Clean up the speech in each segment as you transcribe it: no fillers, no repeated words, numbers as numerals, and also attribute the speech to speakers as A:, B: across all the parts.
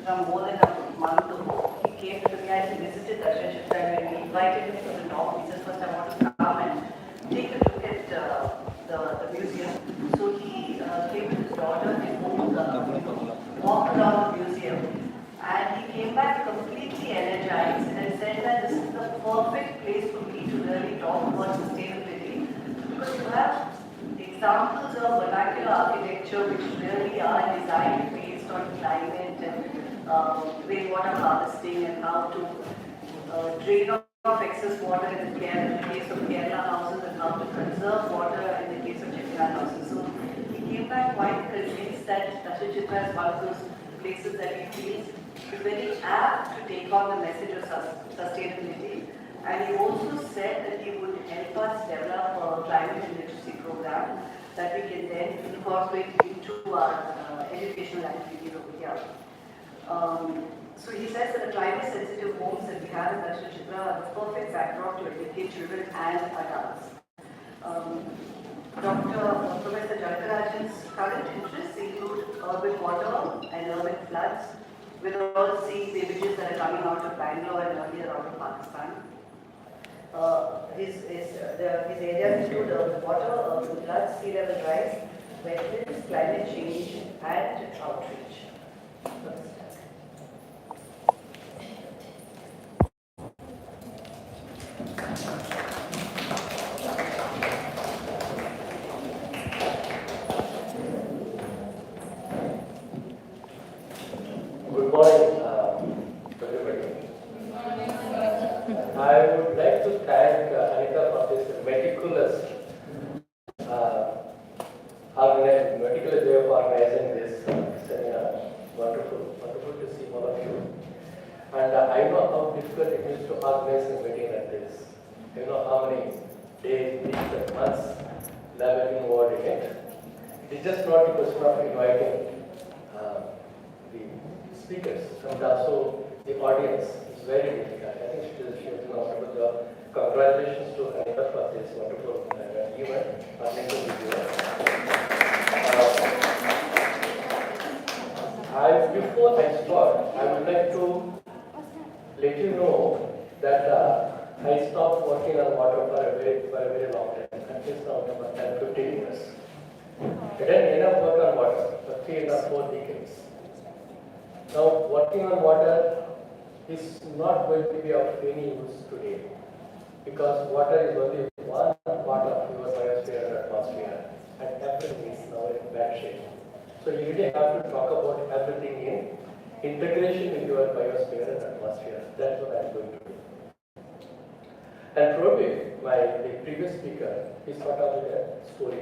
A: Chitra more than a month ago. He came to me and he visited Dakshin Chitra and we invited him to the talk. He said, first I want to come and take a look at the museum. So he came with his daughter and both walked around the museum. And he came back completely energized and said that this is the perfect place for me to really talk about sustainability because you have examples of vernacular architecture which really are designed based on climate and rainwater harvesting and how to drain off excess water in the case of Kerala houses and how to conserve water in the case of Chitran houses. So he came back quite convinced that Dakshin Chitra is one of those places that he feels is very apt to take on the message of sustainability. And he also said that he would help us develop a climate and literacy program that we can then incorporate into our educational activities over here. So he says that the climate sensitive homes that we have in Dakshin Chitra are the perfect backdrop to educate children and adults. Professor Jagatarajan's current interests include urban water and urban floods. We're all seeing the images that are coming out of Bangalore and earlier out of Pakistan. His areas include urban water, urban floods, sea level rise, wetlands, climate change, and outreach.
B: Good morning, everybody. I would like to thank Anita for this meticulous way of organizing this seminar. Wonderful to see all of you. And I know how difficult it is to organize a meeting like this. I know how many days, weeks, and months that have been involved in it. It is just not a question of inviting the speakers and also the audience. It's very difficult. I think she has done a wonderful job. Congratulations to Anita for this wonderful event. Before I start, I would like to let you know that I stopped working on water for a very long time. At least now about 10-15 years. I didn't enough work on water for 3 or 4 decades. Now, working on water is not going to be of any use today because water is only one part of your biosphere and atmosphere, and everything is now in bad shape. So you really have to talk about everything in integration with your biosphere and atmosphere. That's what I'm going to do. And probably the previous speaker, he started off with a story.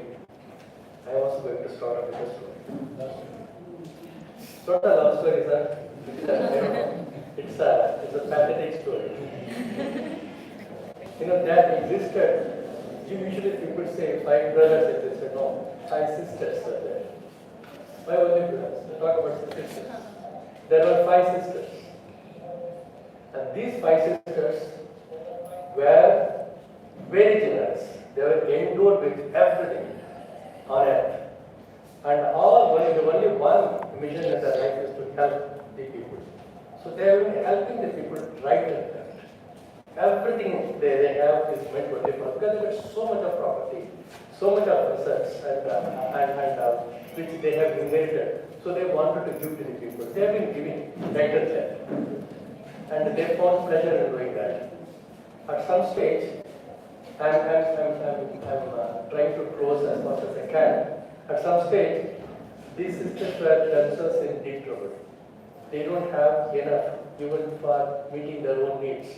B: I am also going to start off with a story. It's not a love story, sir. It's a pathetic story. That existed. Usually people say 5 brothers existed. No, 5 sisters were there. Why only brothers? They talk about the sisters. There were 5 sisters. And these 5 sisters were very generous. They were endowed with everything on earth. And only one mission in their life is to help the people. So they have been helping the people right and left. Everything they have is meant for the people because they have so much of property, so much of assets, and which they have inherited. So they wanted to give to the people. They have been giving right and left. And they found pleasure in doing that. At some stage, I'm trying to close as much as I can. At some stage, these sisters were themselves in deep trouble. They don't have enough even for meeting their own needs.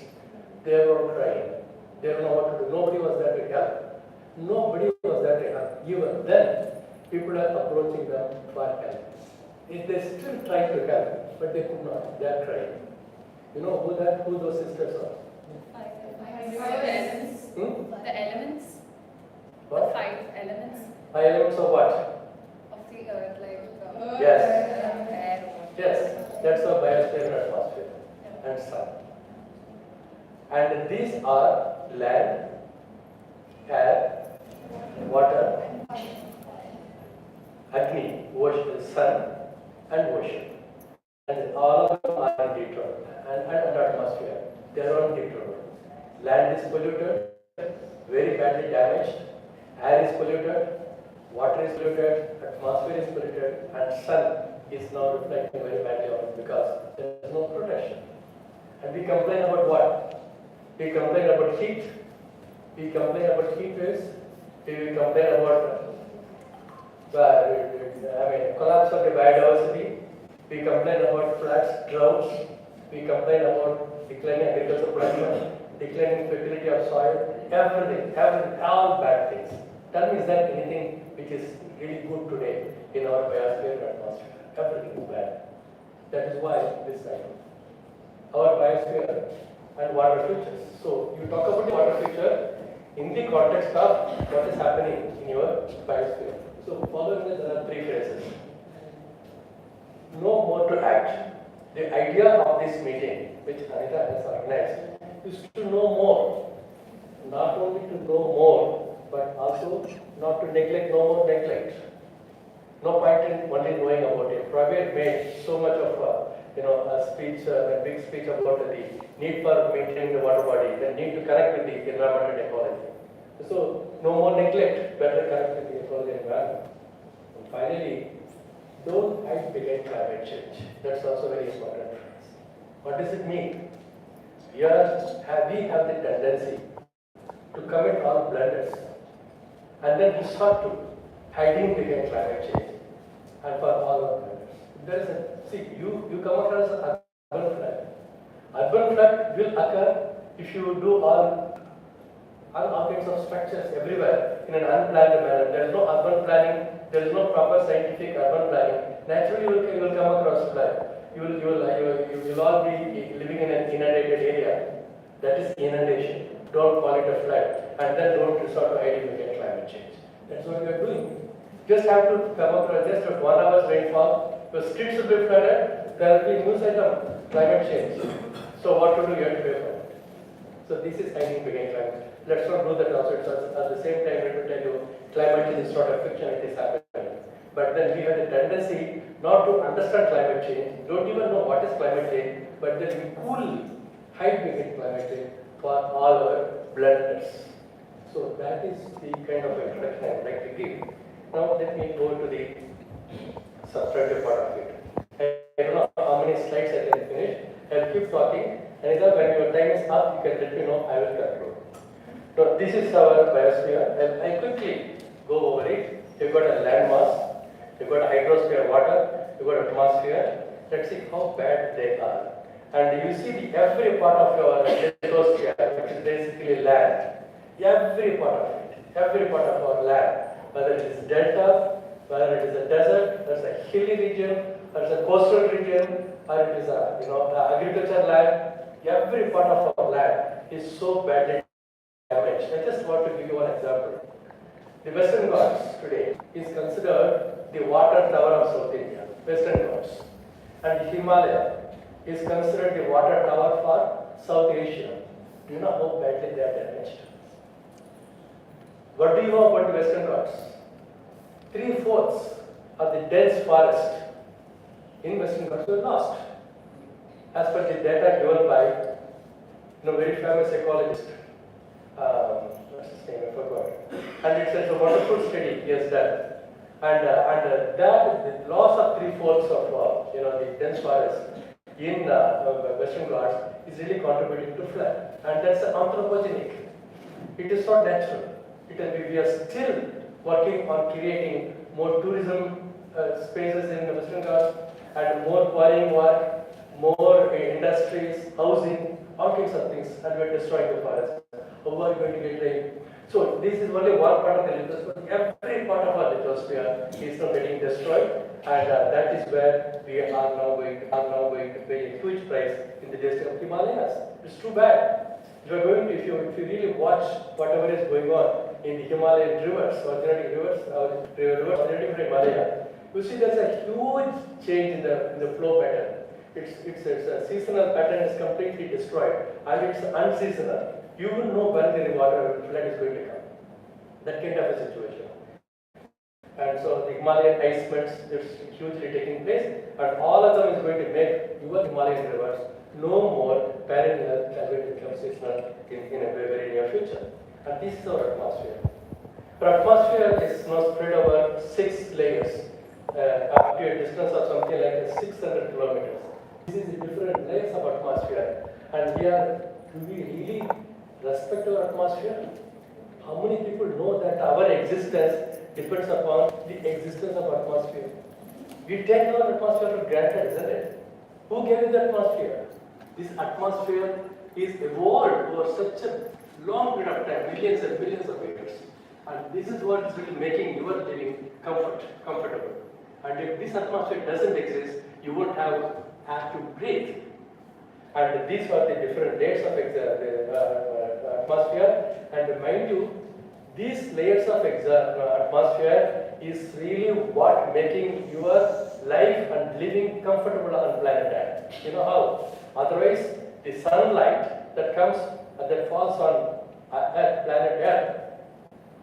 B: They were crying. They don't know what to do. Nobody was there to help. Nobody was there to help. Even then, people are approaching them for help. They still try to help, but they could not. They are crying. You know who those sisters are?
C: 5 elements. The elements.
B: What?
C: The 5 elements.
B: 5 elements of what?
C: Of the earth, like
B: Yes.
C: air.
B: Yes. That's the biosphere and atmosphere and sun. And these are land, air, water, Agni, ocean, sun, and ocean. and all of them are undeterred, and atmosphere. They are undeterred. Land is polluted, very badly damaged. Air is polluted, water is polluted, atmosphere is polluted, and sun is now reflecting very badly on it because there is no protection. And we complain about what? We complain about heat. We complain about heat waves. We complain about collapse of the biodiversity. We complain about floods, droughts. We complain about declining agricultural production, declining fertility of soil, everything, all bad things. Tell me, is there anything which is really good today in our biosphere and atmosphere? Everything is bad. That is why this cycle. Our biosphere and water features. So you talk about the water feature in the context of what is happening in your biosphere. So following this, there are three phrases. Know more to act. The idea of this meeting, which Anita has organized, is to know more. Not only to know more, but also not to neglect, no more neglect. No point in only knowing about it. Prabir made so much of a speech, a big speech about the need for maintaining the water body, the need to connect with the environment and ecology. So no more neglect, better connect with the ecology and environment. And finally, don't hide behind climate change. That's also very important. What does it mean? We have the tendency to commit all blunders and then resort to hiding behind climate change and for all our blunders. There is you come across an urban flood. Urban flood will occur if you do all kinds of structures everywhere in an unplanned manner. There is no urban planning. There is no proper scientific urban planning. Naturally, you will come across flood. You will all be living in an inundated area. That is inundation. Don't call it a flood, and then don't resort to hiding behind climate change. That's what we are doing. Just have to come across just 1 hour's rainfall. The streets will be flooded. There will be news item climate change. So what to do? You have to pay for it. So this is hiding behind climate. Let's not do that also. It's at the same time, let me tell you, climate change is not a fiction, it is happening. But then we have the tendency not to understand climate change, don't even know what is climate change, but then we coolly hide behind climate change for all our blunders. So that is the kind of introduction I would like to give. Now let me go to the substantive part of it. I don't know how many slides I can finish. I'll keep talking. And when your time is up, you can let me know. I will conclude. So this is our biosphere. I quickly go over it. You've got a land mass, you've got a hydrosphere water, you've got atmosphere. Let's see how bad they are. And you see every part of your lithosphere, which is basically land. Every part of it, every part of our land, whether it is delta, whether it is a desert, there's a hilly region, there's a coastal region, or it is a agricultural land. Every part of our land is so badly damaged. I just want to give you one example. The Western Ghats today is considered the water tower of South India, Western Ghats. And the Himalaya is considered the water tower for South Asia. Do you know how badly they are damaged? What do you know about the Western Ghats? 3/4 of the dense forest in Western Ghats were lost. As per the data given by very famous ecologist, what's his name, I forgot. And it's a wonderful study he has done. And that the loss of 3/4 of the dense forest in Western Ghats is really contributing to flood. And that's anthropogenic. It is not natural. We are still working on creating more tourism spaces in the Western Ghats and more quarrying work, more industries, housing, all kinds of things, and we are destroying the forest. How are we going to get rain? So this is only one part of the lithosphere. Every part of our lithosphere is now getting destroyed, and that is where we are now going to pay a huge price in the distant Himalayas. It's too bad. If you really watch whatever is going on in the Himalayan rivers, originating originating from Himalaya, you see there's a huge change in the flow pattern. It's a seasonal pattern is completely destroyed, and it's unseasonal. You will know when the water flood is going to come. That kind of a situation. And so the Himalayan ice melts is hugely taking place, and all of them is going to make your Himalayan rivers no more perennial and going to become seasonal in a very, very near future. And this is our atmosphere. Our atmosphere is now spread over 6 layers up to a distance of something like 600 kilometers. This is the different layers of atmosphere, and do we really respect our atmosphere? How many people know that our existence depends upon the existence of atmosphere? We take our atmosphere for granted, isn't it? Who gave us the atmosphere? This atmosphere is evolved over such a long period of time, millions and billions of years. And this is what is really making your living comfortable. And if this atmosphere doesn't exist, you won't have air to breathe. And these are the different layers of the atmosphere. And mind you, these layers of atmosphere is really what making your life and living comfortable on planet Earth. You know how? Otherwise, the sunlight that comes that falls on planet Earth,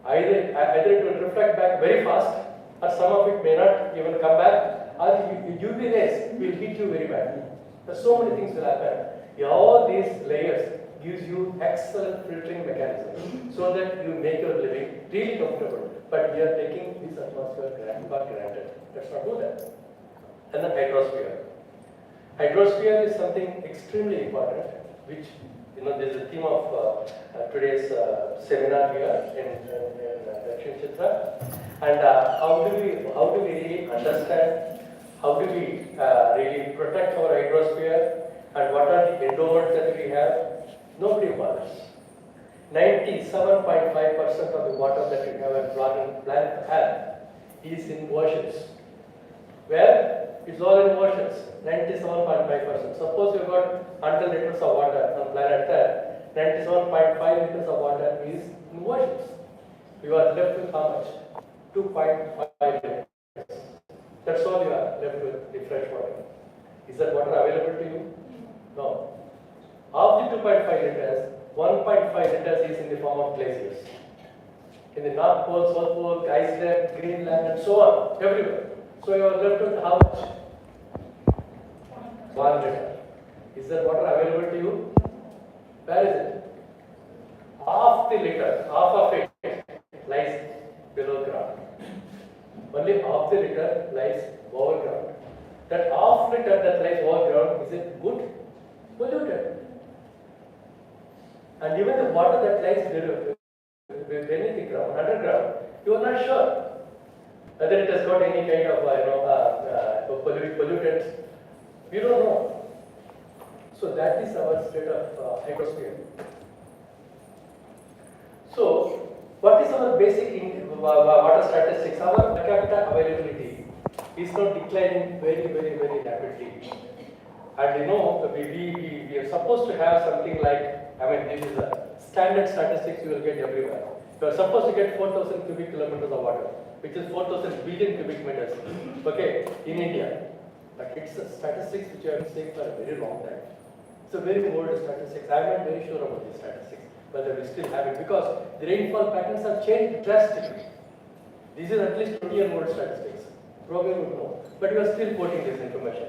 B: either it will reflect back very fast, or some of it may not even come back, or the UV rays will hit you very bad. So many things will happen. All these layers gives you excellent filtering mechanism so that you make your living really comfortable. But we are taking this atmosphere for granted. Let's not do that. And the hydrosphere. Hydrosphere is something extremely important, which this is the theme of today's seminar here in Dakshin Chitra. And how do we really understand? How do we really protect our hydrosphere? And what are the endowments that we have? Nobody bothers. 97.5% of the water that we have on planet Earth is in oceans. Where? It's all in oceans. 97.5%. Suppose you got 100 liters of water on planet Earth, 97.5 liters of water is in oceans. You are left with how much? 2.5 liters. That's all you are left with, the fresh water. Is that water available to you? No. Of the 2.5 liters, 1.5 liters is in the form of glaciers. In the North Pole, South Pole, Iceland, Greenland, and so on, everywhere. So you are left with how much? 1 liter. Is that water available to you? Where is it? Half the liter, half of it lies below ground. Only half the liter lies over ground. That half liter that lies over ground, is it good? Polluted. And even the water that lies beneath the ground, underground, you are not sure whether it has got any kind of pollutants. You don't know. So that is our state of hydrosphere. So what is our basic water statistics? Our per capita availability is now declining very, very, very rapidly. And we are supposed to have something like, this is a standard statistics you will get everywhere. You are supposed to get 4,000 cubic kilometers of water, which is 4,000 billion cubic meters, okay, in India. But it's a statistics which I have been saying for a very long time. It's a very old statistics. I'm not very sure about these statistics, whether we still have it, because the rainfall patterns have changed drastically. This is at least 20-year-old statistics. Probably would know. But you are still quoting this information.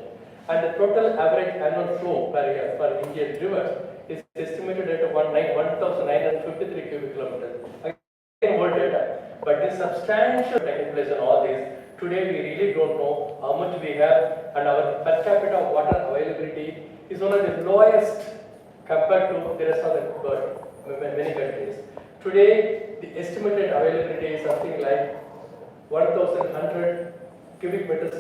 B: And the total average annual flow per year for Indian rivers is estimated at 1,953 cubic kilometers. Again, old data. But this substantial taking place in all this. Today we really don't know how much we have, and our per capita water availability is one of the lowest compared to the rest of the world, many countries. Today, the estimated availability is something like 1,100 cubic meters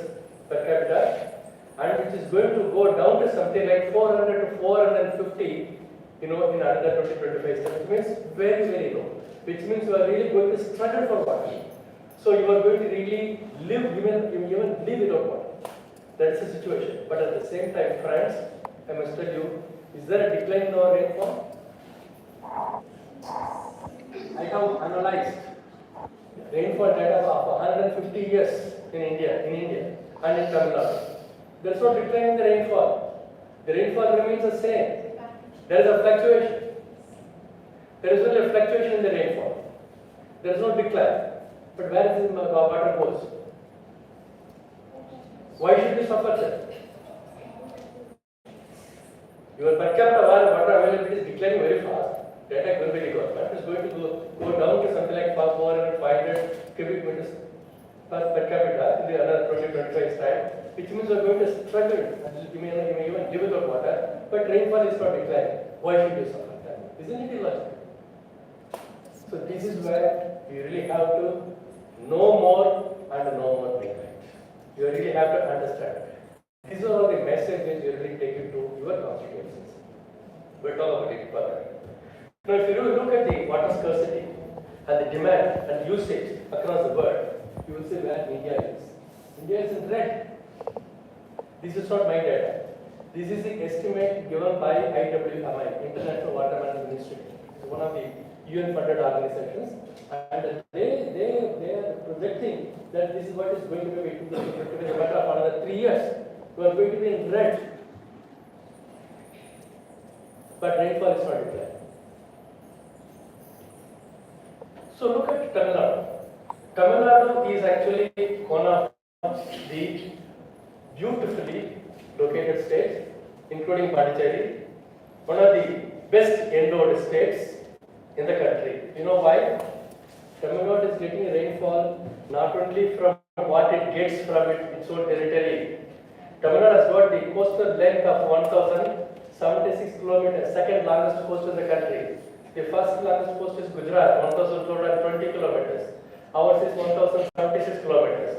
B: per capita, and which is going to go down to something like 400 to 450, in another 20-25 years. It means very, very low, which means you are really going to struggle for water. So you are going to really live, even live without water. That's the situation. But at the same time, friends, I must tell you, is there a decline in our rainfall? I have analyzed rainfall data of 150 years in India and in Tamil Nadu. There is no decline in the rainfall. The rainfall remains the same. There is a fluctuation. There is only a fluctuation in the rainfall. There is no decline. But where is the water goes? Why should you suffer, sir? Your per capita water availability is declining very fast. Data will be the government is going to go down to something like 400, 500 cubic meters per capita in the another 20-25 time, which means we are going to struggle. You may even live without water, but rainfall is not declining. Why should you suffer that? Isn't it illogical? So this is where you really have to know more and know more neglect. You really have to understand. These are all the messages you really take you to your constituencies. We'll talk about it further. Now, if you look at the water scarcity and the demand and usage across the world, you will see where India is. India is in red. This is not my data. This is the estimate given by IWMI, International Water Management Institute. It's one of the UN-funded organizations, and they are projecting that this is what is going to be a matter of another 3 years. We are going to be in red, but rainfall is not declining. So look at Tamil Nadu. Tamil Nadu is actually one of the beautifully located states, including Pondicherry, one of the best endowed states in the country. You know why? Tamil Nadu is getting rainfall not only from what it gets from its own territory. Tamil Nadu has got the coastal length of 1,076 kilometers, second longest coast in the country. The first longest coast is Gujarat, 1,220 kilometers. Ours is 1,076 kilometers.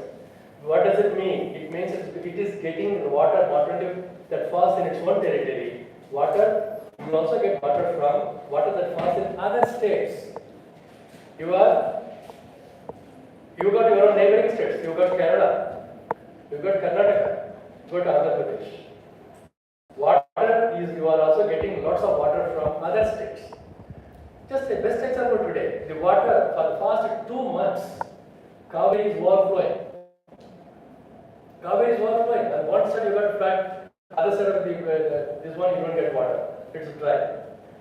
B: What does it mean? It means it is getting water not only that falls in its own territory. Water, you also get water from water that falls in other states. You got your own neighboring states. You got Kerala, you got Karnataka, you got Andhra Pradesh. Water is, you are also getting lots of water from other states. Just the best example today, the water for the past 2 months, Kaveri is overflowing. Kaveri is overflowing. On one side you got flood, other side of this one you don't get water. It's dry.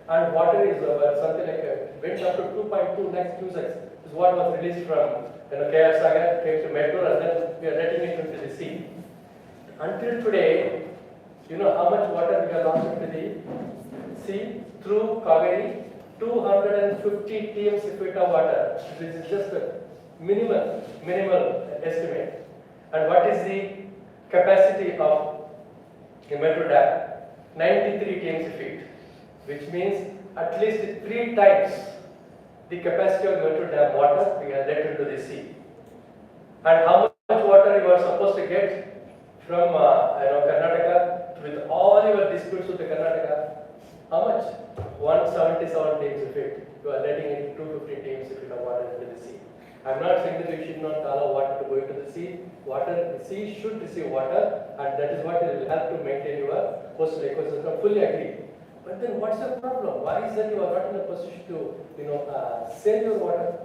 B: And water is something like went up to 2.2 lakhs cusecs. This is what was released from KR Sagar, came to Metro, and then we are letting it into the sea. Until today, you know how much water we have lost into the sea through Kaveri? 250 TMC feet of water. This is just a minimal estimate. And what is the capacity of the Metro Dam? 93 TMC feet, which means at least 3 times the capacity of Metro Dam water we have let into the sea. And how much water you are supposed to get from Karnataka with all your disputes with the Karnataka? How much? 177 TMC feet. You are letting in 250 TMC feet of water into the sea. I'm not saying that we should not allow water to go into the sea. The sea should receive water, and that is what will help to maintain your coastal ecosystem. Fully agree. But then what's the problem? Why is that you are not in a position to, save your water?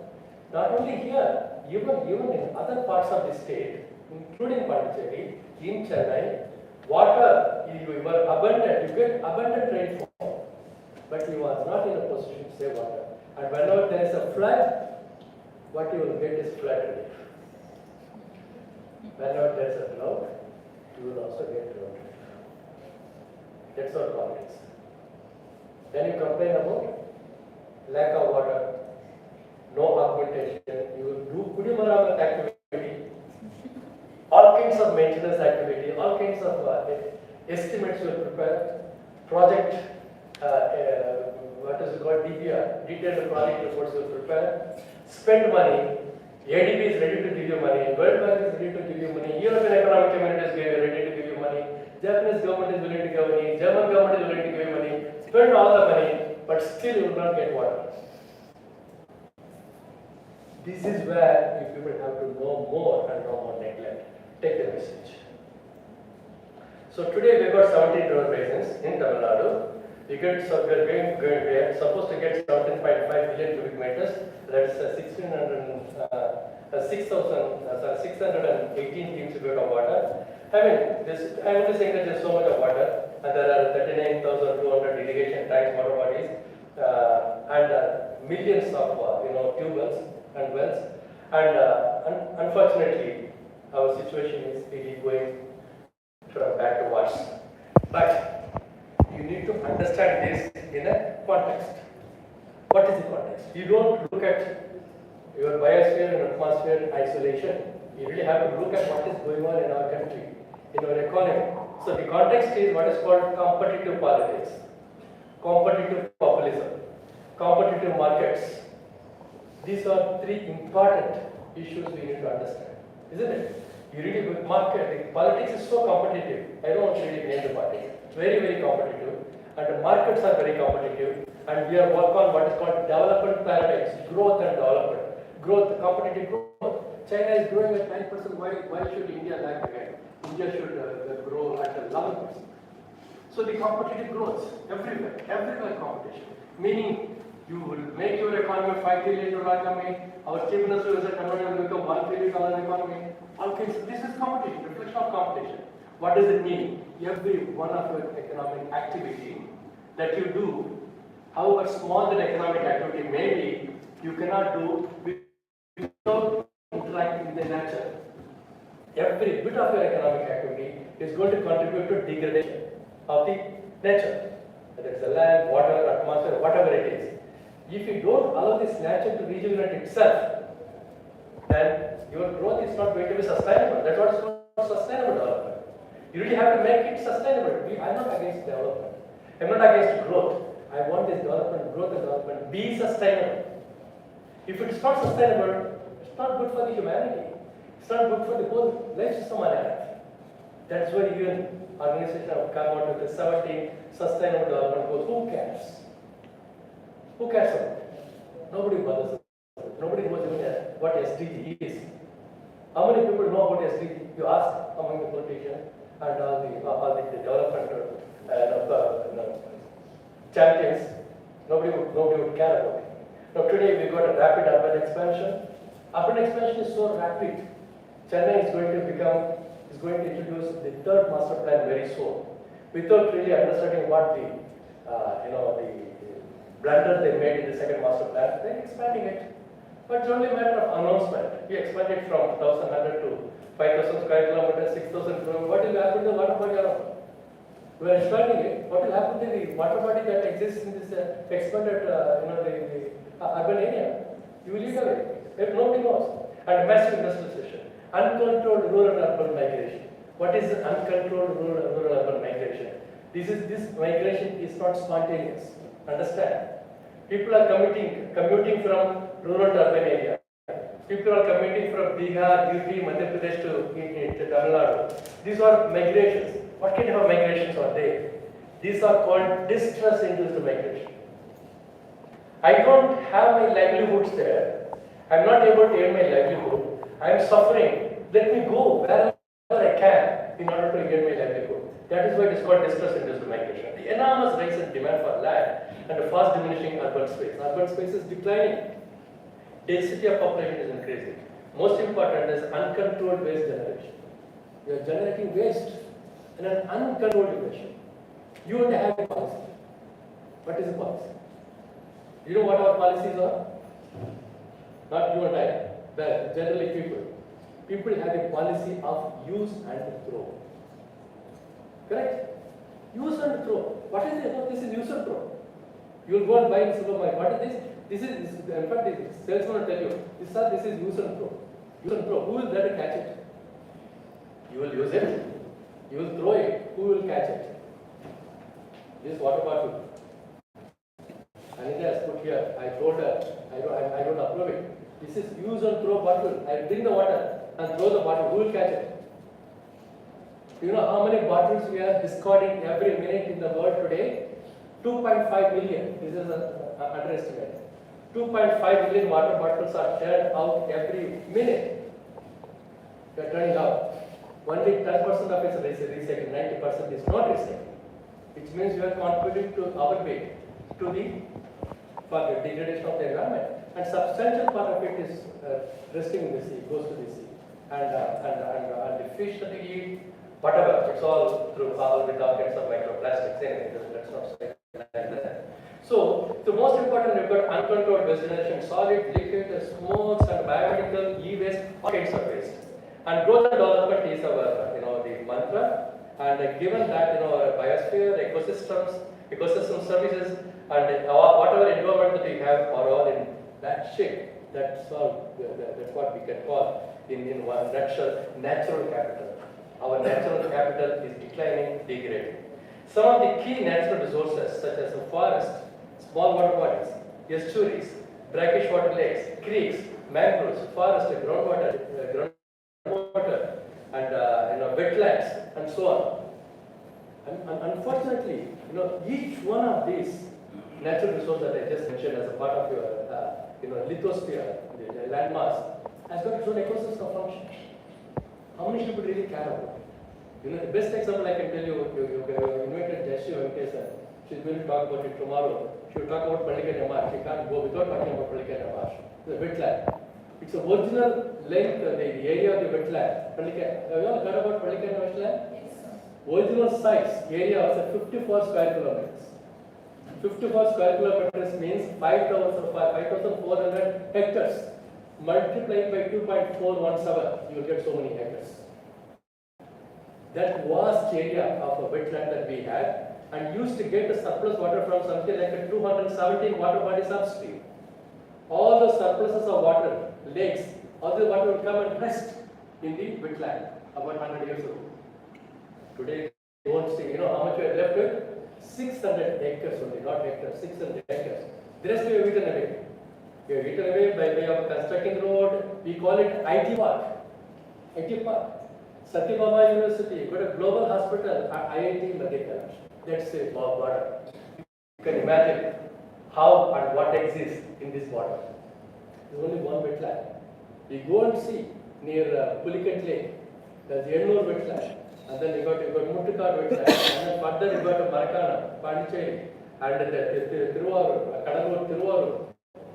B: Not only here, even in other parts of the state, including Pondicherry, in Chennai, water you are abundant. You get abundant rainfall, but you are not in a position to save water. And whenever there is a flood, what you will get is flood relief. Whenever there is a drought, you will also get drought relief. That's our politics. Then you complain about lack of water, no augmentation, you will do Kudimaramat activity, all kinds of maintenance activity, all kinds of estimates you will prepare, project, what is it called, DPR, detailed project reports you will prepare, spend money, ADB is ready to give you money, World Bank is ready to give you money, European Economic Community is ready to give you money, Japanese government is willing to give money, German government is willing to give you money, spend all the money, but still you will not get water. This is where you people have to know more and know more neglect. Take the message. So today we got 17 river basins in Tamil Nadu. We are supposed to get 17.5 billion cubic meters. That is 6,618 TMC of water. I am only saying that there is so much of water, and there are 39,200 irrigation tanks, water bodies, and millions of tube wells and wells. And unfortunately, our situation is really going from bad to worse. But you need to understand this in a context. What is the context? You don't look at your biosphere and atmosphere in isolation. You really have to look at what is going on in our country, in our economy. So the context is what is called competitive politics, competitive populism, competitive markets. These are three important issues we need to understand, isn't it? You really with market, politics is so competitive. I don't want to really name the parties. Very, very competitive. And the markets are very competitive. And we are working on what is called development paradigms, growth and development. Growth, competitive growth. China is growing at 9%. Why should India lag behind? India should grow at 11%. So the competitive growth, everywhere competition. Meaning, you will make your economy $5 trillion economy. Our chief minister is a converter will become $1 trillion economy. Okay, so this is competition, reflection of competition. What does it mean? Every one of your economic activity that you do, however small the economic activity may be, you cannot do without interacting with the nature. Every bit of your economic activity is going to contribute to degradation of the nature. Whether it's the land, water, atmosphere, whatever it is. If you don't allow this nature to regenerate itself, then your growth is not going to be sustainable. That's what is called sustainable development. You really have to make it sustainable. I'm not against development. I'm not against growth. I want this development, growth and development be sustainable. If it is not sustainable, it's not good for the humanity. It's not good for the whole life system on Earth. That's why UN organization have come out with the 17 sustainable development goals. Who cares? Who cares about it? Nobody bothers about it. Nobody knows even what SDG is. How many people know about SDG? You ask among the politicians and all the development champions. Nobody would care about it. Now today we got a rapid urban expansion. Urban expansion is so rapid. Chennai is going to introduce the third master plan very soon, without really understanding what the blunder they made in the second master plan. They're expanding it, but it's only a matter of announcement. We expanded from 1,100 to 5,000 square kilometers, 6,000 kilometers. What will happen to the water body around? We are expanding it. What will happen to the water body that exists in this expanded, the urban area? You will eat away. Nobody knows. And massive industrialization. Uncontrolled rural-urban migration. What is uncontrolled rural-urban migration? This migration is not spontaneous. Understand? People are commuting from rural to urban area. People are commuting from Bihar, UP, Madhya Pradesh to Tamil Nadu. These are migrations. What kind of migrations are they? These are called distress-induced migration. I don't have my livelihoods there. I'm not able to earn my livelihood. I'm suffering. Let me go wherever I can in order to earn my livelihood. That is why it is called distress-induced migration. The enormous rise in demand for land and the fast diminishing urban space. Urban space is declining. Density of population is increasing. Most important is uncontrolled waste generation. You are generating waste in an uncontrolled fashion. You don't have a policy. What is the policy? You know what our policies are? Not you and I, but generally people. People have a policy of use and throw. Correct? Use and throw. What is it? This is use and throw. You will go and buy in supermarket. What is this? This is, in fact, the salesman will tell you, this is use and throw. Use and throw. Who will there to catch it? You will use it. You will throw it. Who will catch it? This water bottle. Anita has put here. I told her, I don't approve it. This is use and throw bottle. I bring the water and throw the bottle. Who will catch it? You know how many bottles we are discarding every minute in the world today? 2.5 million. This is an underestimate. 2.5 million water bottles are turned out every minute. They are turning out. Only 10% of it is recycled. 90% is not recycled. Which means we are contributing to our way for the degradation of the environment. And substantial part of it is resting in the sea, goes to the sea. And the fish that we eat, whatever, it's all through all the kinds of microplastics. Anyway, let's not say like that. So, the most important water, you've got uncontrolled waste generation, solid, liquid, smokes, and biomedical, e-waste, all kinds of waste. And growth and development is our, the mantra. And given that, our biosphere, ecosystem services, and whatever environment that we have are all in that shape. That's all. That's what we can call, in one nutshell, natural capital. Our natural capital is declining, degrading. Some of the key natural resources, such as the forest, small water bodies, estuaries, brackish water lakes, creeks, mangroves, forest, groundwater, and wetlands, and so on. And unfortunately, each one of these natural resources that I just mentioned as a part of your, lithosphere, the landmass, has got its own ecosystem function. How many people really care about it? The best example I can tell you, you invited Jessie Venkatesan. She's going to talk about it tomorrow. She will talk about Pallikana Marsh. She can't go without talking about Pallikana Marsh. It's a wetland. It's the original length, the area of the wetland. Have you all heard about Pallikana wetland?
C: Yes, sir.
B: Original size, area was 54 square kilometers. 54 square kilometers means 5,400 hectares. Multiplied by 2.417, you will get so many hectares. That vast area of a wetland that we had, and used to get the surplus water from something like 217 water bodies upstream. All the surpluses of water, lakes, all the water will come and rest in the wetland about 100 years ago. Today, you won't see, how much we are left with? 600 acres only, not hectares, 600 acres. The rest we have eaten away. We have eaten away by way of constructing road. We call it IT park. IT park. Satyabama University, got a global hospital at IIT Madhya. That's a border. You can imagine how and what exists in this border. There's only one wetland. We go and see near Pulikat Lake. There's Ennur wetland. And then you got Muttukad wetland. And then further you got Marakana, Pondicherry, and the Tiruvarur, Kadalur, Tiruvarur,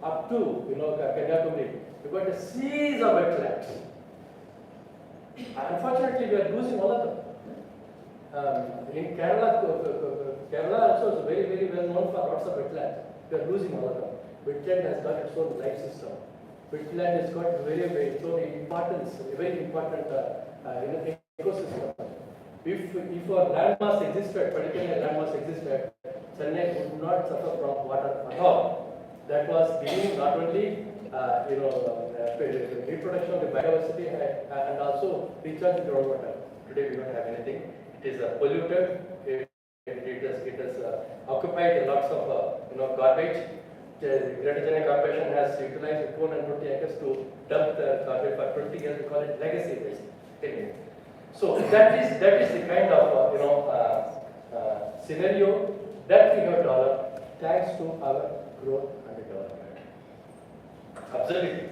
B: up to Kanyakumari. You got a series of wetlands. Unfortunately, we are losing all of them. In Kerala, Kerala also is very, very well known for lots of wetlands. We are losing all of them. Wetland has got its own life system. Wetland has got its own importance, a very important ecosystem. If our landmass existed, particularly landmass existed, Chennai would not suffer from water at all. That was giving not only reproduction of the biodiversity and also recharge the groundwater. Today we don't have anything. It is polluted. It has occupied lots of garbage. The Greater Chennai Corporation has utilized 220 acres to dump the garbage for 20 years. We call it legacy waste. Anyway. So that is the kind of scenario that we have developed thanks to our growth and development. Absurdity.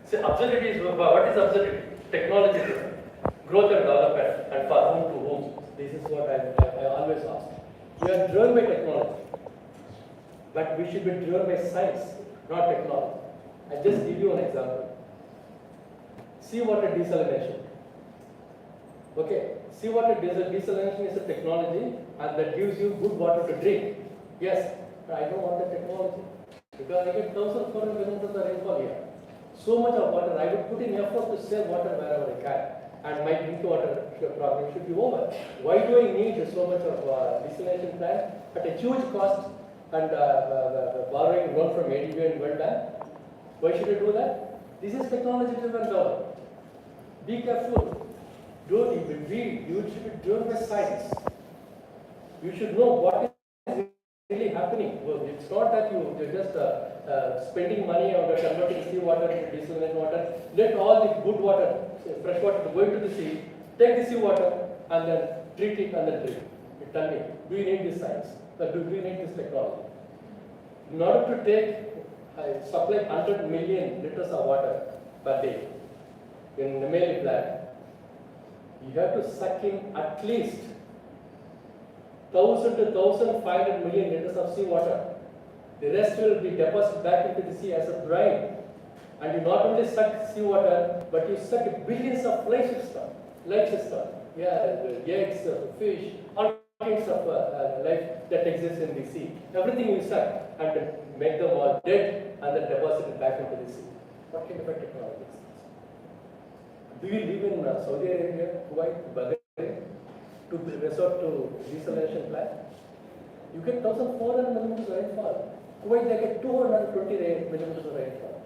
B: See, absurdity is what is absurdity? Technology driven, growth and development, and for whom to whom. This is what I always ask. We are driven by technology, but we should be driven by science, not technology. I just give you an example. Seawater desalination. Okay, seawater desalination is a technology and that gives you good water to drink. Yes, but I don't want the technology because I get 1,400 millimeters of rainfall here. So much of water, I would put in effort to save water wherever I can, and my drinking water problem should be over. Why do I need so much of desalination plant at a huge cost and borrowing loan from ADB and World Bank? Why should I do that? This is technology driven development. Be careful. You should be driven by science. You should know what is really happening. It's not that you're just spending money on converting seawater into desalination water. Let all the good water, fresh water, go into the sea, take the seawater and then treat it and then drink. You tell me, do you need this science? Or do you need this technology? In order to take, supply 100 million liters of water per day in the mammalian plant, you have to suck in at least 1,000 to 1,500 million liters of seawater. The rest will be deposited back into the sea as a brine. And you not only suck seawater, but you suck billions of life system. Yeah, the eggs, fish, all kinds of life that exists releases in the sea. Everything you suck and make them all dead and then deposit it back into the sea. What kind of a technology is this? Do you live in Saudi Arabia, Kuwait, Bahrain to resort to desalination plant? You get 1,400 millimeters of rainfall. Kuwait, they get 220 millimeters of rainfall.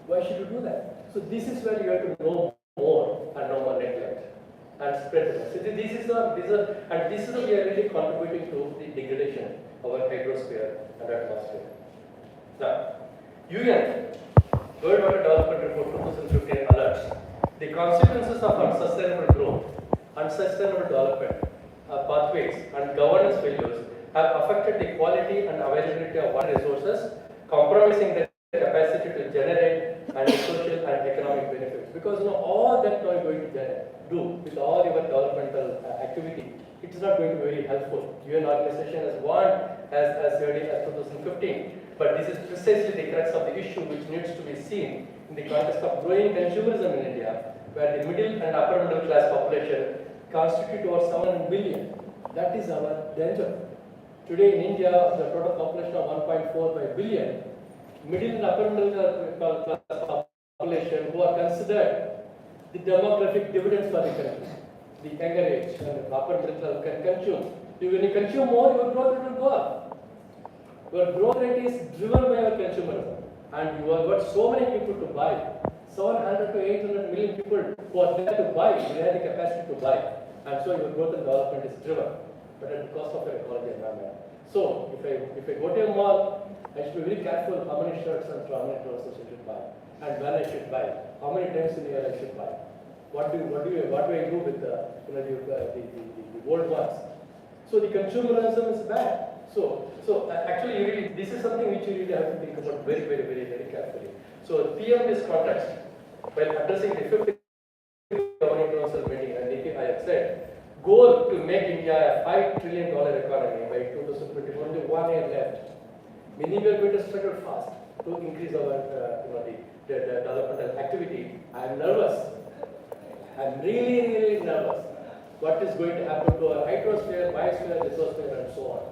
B: Why should you do that? So this is where you have to know more and no more neglect and spread the message. This is we are really contributing to the degradation of our hydrosphere and atmosphere. Now, UN World Water Development Report 2015 alerts the consequences of unsustainable growth, unsustainable development, pathways and governance failures have affected the quality and availability of water resources, compromising their capacity to generate and social and economic benefits. Because all that you are going to do with all your developmental activity, it is not going to be very helpful. UN organization has warned as early as 2015, but this is precisely the crux of the issue which needs to be seen in the context of growing consumerism in India, where the middle and upper middle class population constitute over 700 million. That is our danger. Today in India, the total population of 1.45 billion, middle and upper middle class population who are considered the demographic dividends for the country. The younger age and the upper middle class can consume. When you consume more, your growth rate will go up. Your growth rate is driven by your consumerism. And you have got so many people to buy. 700 to 800 million people who are there to buy, you have the capacity to buy. And so your growth and development is driven, but at the cost of your ecology and environment. So if I go to a mall, I should be very careful how many shirts and how many trousers I should buy, and when I should buy, how many times in a year I should buy. What do I do with the old ones? So the consumerism is bad. So actually, really, this is something which you really have to think about very, very, very, very carefully. So PM this context, while addressing the 5th Governing Council meeting, and I have said, goal to make India a $5 trillion economy by 2024, only 1 year left. Many we are going to struggle fast to increase our the developmental activity. I am nervous. I am really, really nervous. What is going to happen to our hydrosphere, biosphere, resourcesphere, and so on?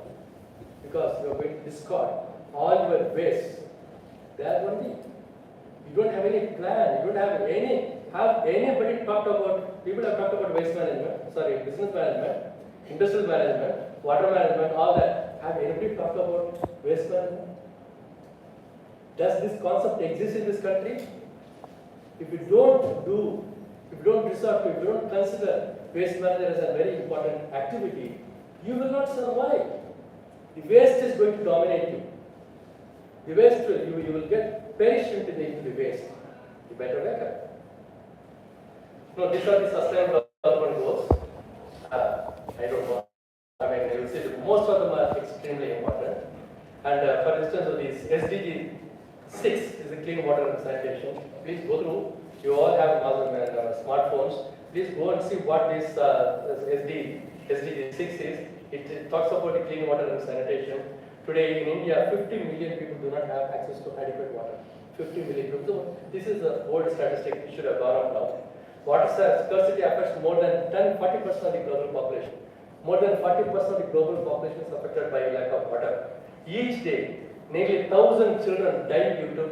B: Because we are going to discard all your waste. There only. You don't have any plan. You don't have anybody talked about. People have talked about waste management. Sorry, business management, industrial management, water management, all that. Have anybody talked about waste management? Does this concept exist in this country? If you don't resort to, if you don't consider waste management as a very important activity, you will not survive. The waste is going to dominate you. The waste you will get perished into the waste. You better wake up. No, these are the sustainable development goals. I don't know. I mean, I will say that most of them are extremely important. And for instance, this SDG 6 is the clean water and sanitation. Please go through. You all have smartphones. Please go and see what this SDG 6 is. It talks about the clean water and sanitation. Today in India, 50 million people do not have access to adequate water. 50 million people. So this is an old statistic. It should have gone up now. Water scarcity affects more than 40% of the global population. More than 40% of the global population is affected by lack of water. Each day, nearly 1,000 children die due to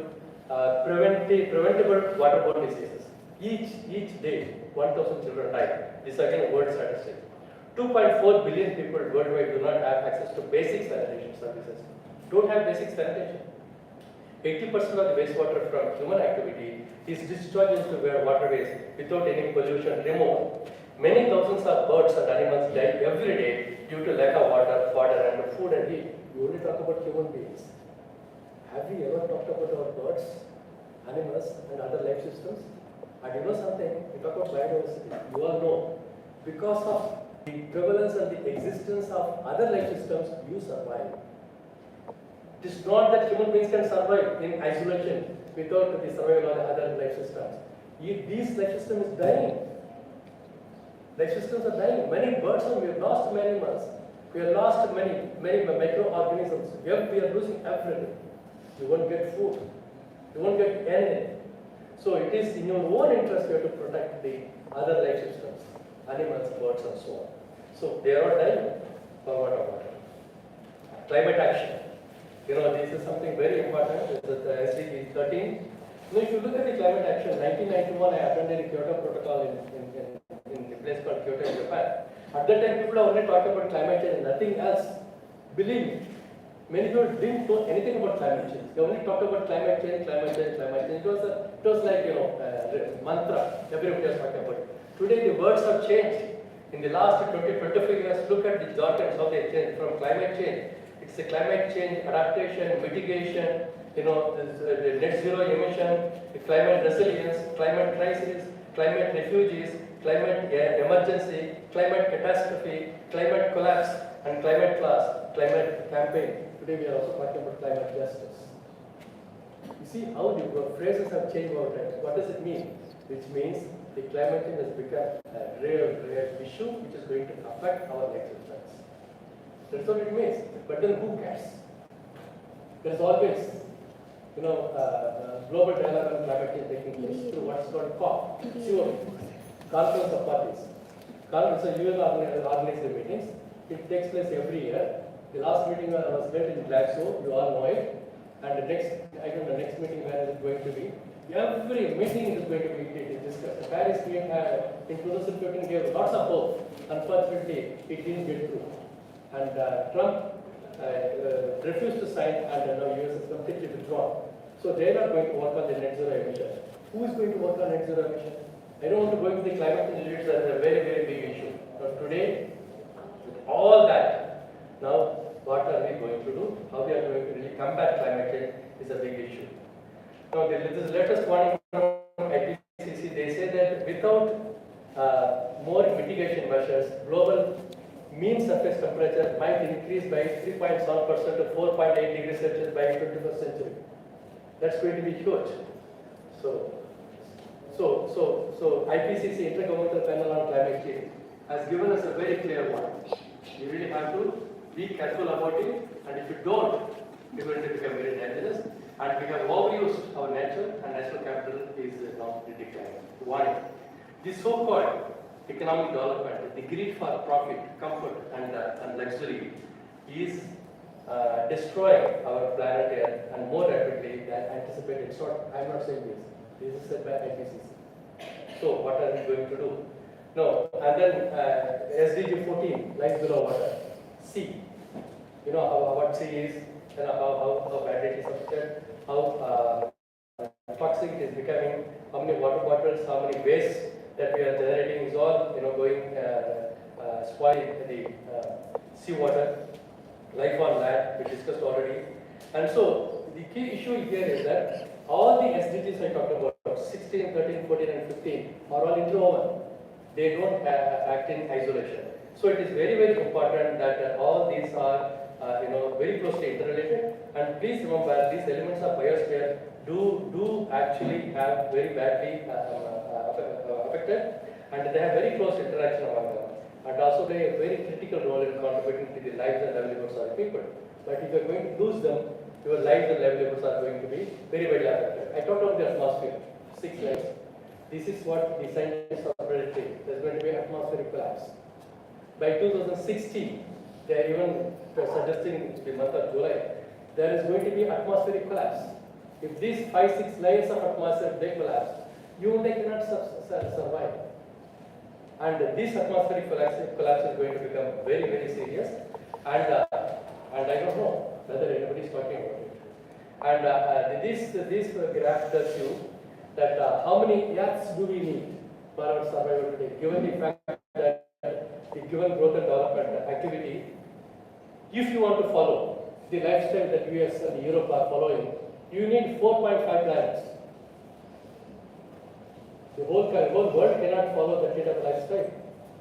B: preventable waterborne diseases. Each day, 1,000 children die. This is again a world statistic. 2.4 billion people worldwide do not have access to basic sanitation services. Don't have basic sanitation. 80% of the wastewater from human activity is discharged into waterways without any pollution removed. Many thousands of birds and animals die every day due to lack of water, fodder, and food and heat. We only talk about human beings. Have we ever talked about our birds, animals, and other life systems? And you know something? We talk about biodiversity. You all know. Because of the prevalence and the existence of other life systems, you survive. It is not that human beings can survive in isolation without the survival of the other life systems. These life system is dying. Life systems are dying. Many birds, we have lost many animals. We have lost many microorganisms. We are losing everything. You won't get food. You won't get anything. So it is in your own interest you have to protect the other life systems, animals, birds, and so on. So they are all dying for water. climate action. This is something very important. This is the SDG 13. If you look at the climate action, 1991, I attended the Kyoto Protocol in a place called Kyoto in Japan. At that time, people are only talking about climate change and nothing else. Believe me, many people didn't know anything about climate change. They only talked about climate change, climate change, climate change. It was like, mantra. Everybody was talking about it. Today, the words have changed. In the last 25 years, look at the jargons, how they changed from climate change. It's the climate change adaptation, mitigation, the net zero emission, the climate resilience, climate crisis, climate refugees, climate emergency, climate catastrophe, climate collapse, and climate class, climate campaign. Today we are also talking about climate justice. You see how the phrases have changed over time. What does it mean? Which means the climate change has become a real issue which is going to affect our next lives. That's what it means. But then who cares? There's always, global dialogue on climate change taking place through what's called COP, Conference of Parties. So UN organizes meetings. It takes place every year. The last meeting was held in Glasgow, you all know it. And the next meeting where is it going to be? Every meeting is going to be discussed. The Paris meeting in 2015 gave lots of hope. Unfortunately, it didn't get through. And Trump refused to sign, and now US is completely withdrawn. So they are not going to work on the net zero emission. Who is going to work on net zero emission? I don't want to go into the climate change issues. That's a very, very big issue. But today, with all that, now what are we going to do? How we are going to really combat climate change is a big issue. Now, this latest warning from IPCC, they say that without more mitigation measures, global mean surface temperature might increase by 3.7% to 4.8 degrees Celsius by 21st century. That's going to be huge. So IPCC, Intergovernmental Panel on Climate Change, has given us a very clear warning. You really have to be careful about it, and if you don't, it's going to become very dangerous. And we have overused our nature, and natural capital is now declining. Warning. This so-called economic development, the greed for profit, comfort, and luxury is destroying our planet Earth and more rapidly than anticipated. I'm not saying this. This is said by IPCC. So what are we going to do? No, and then SDG 14, life below water. Sea. You know what sea is, how bad it is affected, how toxic it is becoming, how many water bottles, how many wastes that we are generating is all going spoiling the seawater, life on land, we discussed already. And so the key issue here is that all the SDGs I talked about, 16, 13, 14 and 15 are all interwoven. They don't act in isolation. So it is very, very important that all these are very closely interrelated. And please remember, these elements of biosphere do actually have very badly affected, and they have very close interaction among them. And also they have a very critical role in contributing to the lives and livelihoods of people. But if you are going to lose them, your lives and livelihoods are going to be very, very affected. I talked about the atmosphere, 6 layers. This is what the scientists are predicting. There's going to be atmospheric collapse. By 2060, they are even suggesting the month of July, there is going to be atmospheric collapse. If these 5-6 layers of atmosphere they collapse, you and I cannot survive. And this atmospheric collapse is going to become very, very serious. And I don't know whether anybody is talking about it. And this graph tells you that how many Earths do we need for our survival today, given the fact that the given growth and development activity. If you want to follow the lifestyle that US and Europe are following, you need 4.5 planets. The whole world cannot follow that kind of lifestyle.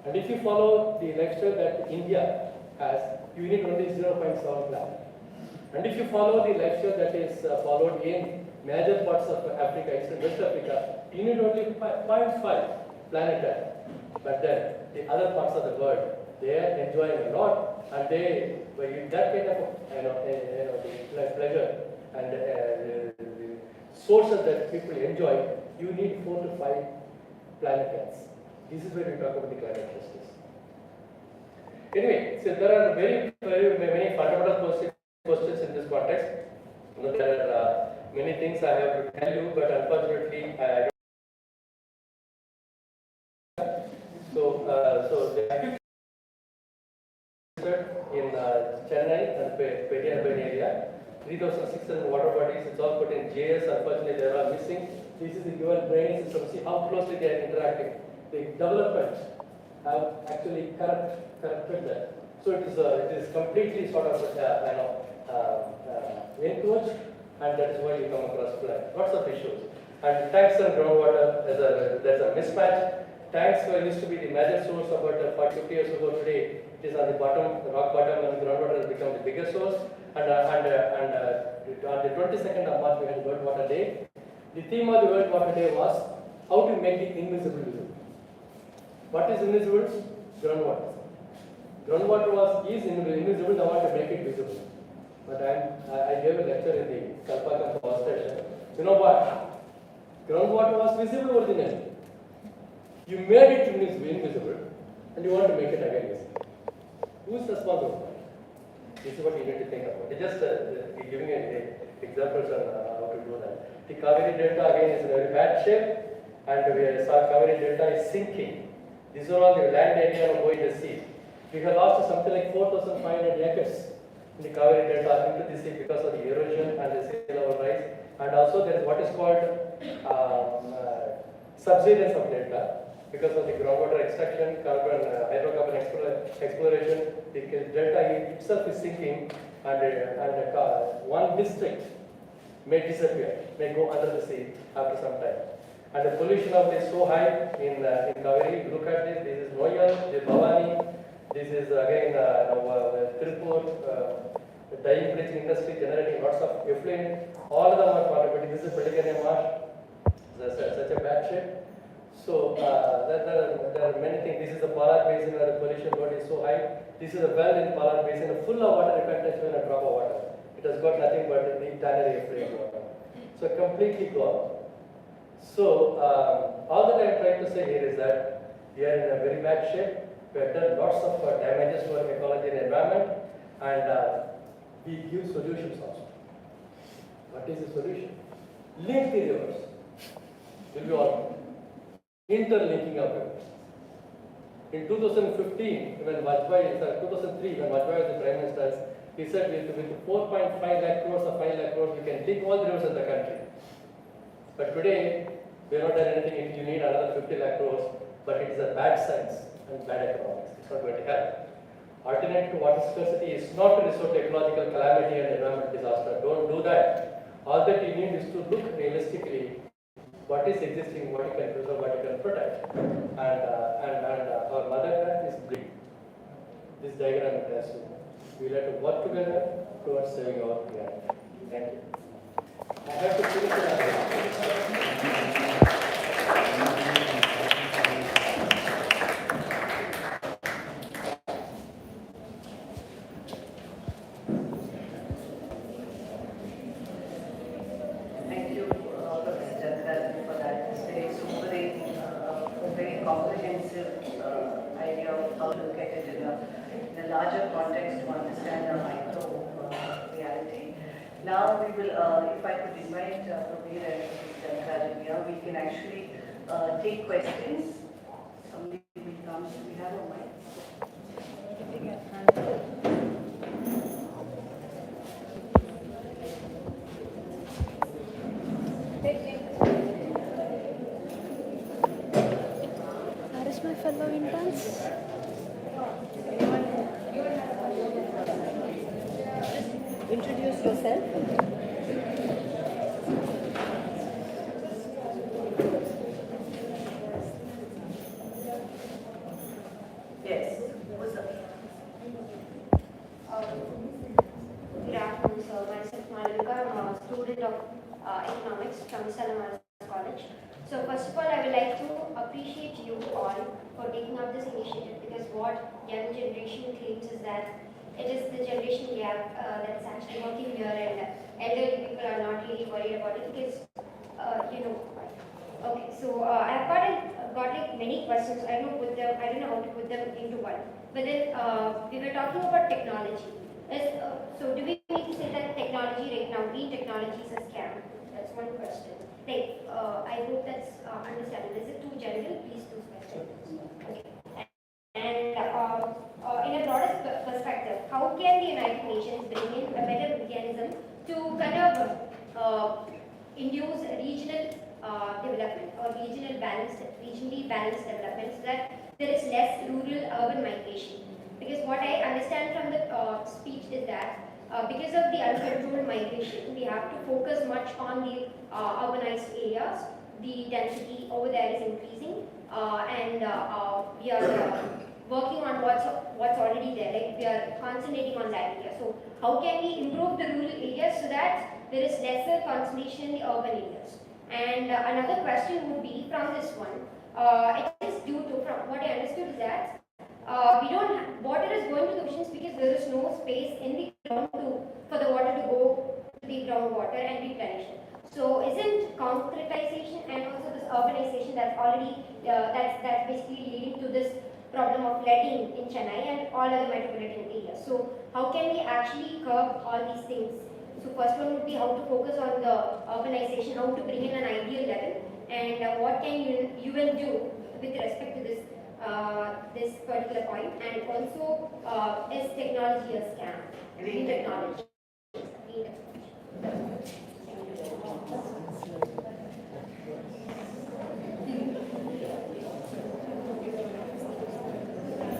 B: And if you follow the lifestyle that India has, you need only 0.7 planet. And if you follow the lifestyle that is followed in major parts of Africa, East and West Africa, you need only 0.5 planet Earth. But then the other parts of the world, they are enjoying a lot, and they, with that kind of the pleasure and the sources that people enjoy, you need 4 to 5 planet Earths. This is where we talk about the climate justice. Anyway, so there are very, very many fundamental questions context. There are many things I have to tell you, but unfortunately, I don't. So the in Chennai and Periyar area, 3,600 water bodies. It's all put in JS. Unfortunately, they are all missing. This is the given drainage system. See how closely they are interacting. The development have actually corrected that. So it is completely sort of encroached, and that is why you come across flood. Lots of issues. And tanks and groundwater, there's a mismatch. Tanks used to be the major source about 50 years ago. Today, it is on the bottom, the rock bottom, and the groundwater has become the biggest source. And on the 22nd of March, we had World Water Day. The theme of the World Water Day was how to make the invisible visible. What is invisible? Groundwater. Groundwater is invisible. I want to make it visible. But I gave a lecture in the Kalpakam power station. You know what? Groundwater was visible originally. You made it invisible, and you want to make it again visible. Who is responsible for it? This is what you need to think about. Just giving examples on how to do that. The Kaveri Delta again is in a very bad shape, and we saw Kaveri Delta is sinking. These are all the land area going to the sea. We have lost something like 4,500 acres in the Kaveri Delta into the sea because of the erosion and the sea level rise. And also there is what is called subsidence of delta. Because of the groundwater extraction, hydrocarbon exploration, the delta itself is sinking, and one district may disappear, may go under the sea after some time. And the pollution level is so high in Kaveri. Look at this. This is Noyal, this is Bhavani, this is again Tirupur, the dyeing bleaching industry generating lots of effluent. All of them are contributing. This is Peligania marsh. Such a bad shape. So there are many things. This is the Palar Basin where the pollution load is so high. This is a well in Palar Basin, full of water. You can't touch even a drop of water. It has got nothing but the Thaneer effluent water. So completely gone. So all that I am trying to say here is that we are in a very bad shape. We have done lots of damages to our ecology and environment, and we give solutions also. What is the solution? Link the rivers. Will be all. Interlinking of rivers. In 2015, when 2003, when Vajpayee was the Prime Minister, he said with 4.5 lakh crores or 5 lakh crores, we can link all the rivers in the country. But today, we are not done anything. You need another 50 lakh crores, but it is a bad science and bad economics. It's not going to help. Alternative to water scarcity is not to resort to ecological calamity and environmental disaster. Don't do that. All that you need is to look realistically what is existing, what you can preserve, what you can protect. And our mother earth is big. This diagram has to. We have to work together towards saving our planet. Thank you. I have to finish it.
A: Larger context to understand the micro reality. Now we will, if I could invite Thaneer and Rajan here, we can actually take questions. Somebody will come. We have a mic.
D: Where is my fellow interns?
A: Introduce yourself. Yes. What's up?
E: Good afternoon, sir. Myself, Malavika. I'm a student of economics from Salamanca College. So first of all, I would like to appreciate you all for taking up this initiative, because what young generation claims is that it is the generation gap that's actually working here, and elderly people are not really worried about it because, Okay, so I've got like many questions. I don't know how to put them into one. But then we were talking about technology. So do we need to say that technology green technology is a scam? That's one question. Like, I hope that's understandable. Is it too general? Please do specify. Okay. And in a broader perspective, how can the United Nations bring in a better mechanism to kind of induce regional development or regionally balanced development so that there is less rural-urban migration? Because what I understand from the speech is that because of the uncontrolled migration, we have to focus much on the urbanized areas. The density over there is increasing, and we are working on what's already there. Like we are concentrating on that area. So how can we improve the rural areas so that there is lesser concentration in the urban areas? And another question would be from this one. It is due to, from what I understood is that we don't have, water is going to the oceans because there is no space in the ground for the water to go to the groundwater and replenish it. So isn't concretization and also this urbanization that's already that's basically leading to this problem of flooding in Chennai and all other metropolitan areas? So how can we actually curb all these things? So first one would be how to focus on the urbanization, how to bring in an ideal level, and what can you will do with respect to this this particular point, and also is technology a scam? Green technology. Green technology.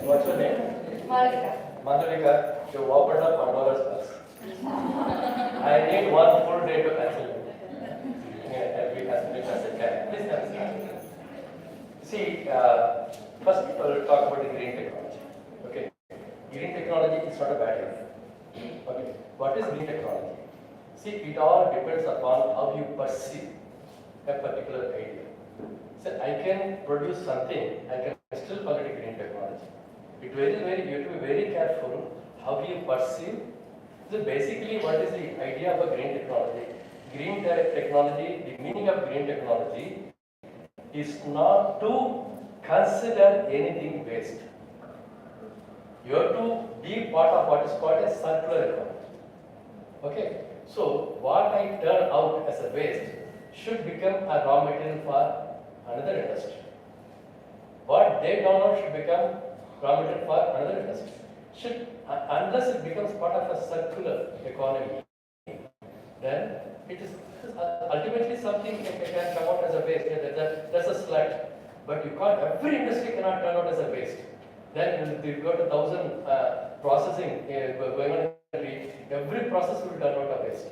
B: What's your name?
E: Malvika.
B: Madhurika, you opened up Pandora's box. I need one full day to answer you. Every aspect as I can. Please answer. See, first we'll talk about the green technology. Okay. Green technology is not a bad idea. Okay. What is green technology? See, it all depends upon how you perceive a particular idea. So I can produce something, I can still call it a green technology. You have to be very careful how you perceive. So basically, what is the idea of a green technology? Green technology, the meaning of green technology is not to consider anything waste. You have to be part of what is called a circular economy. Okay? So what I turn out as a waste should become a raw material for another industry. What they turn out should become raw material for another industry. Unless it becomes part of a circular economy, then it is ultimately something that can come out as a waste. That's a slide. But you can't, every industry cannot turn out as a waste. Then you've got 1,000 processing going on in the country, every process will turn out a waste.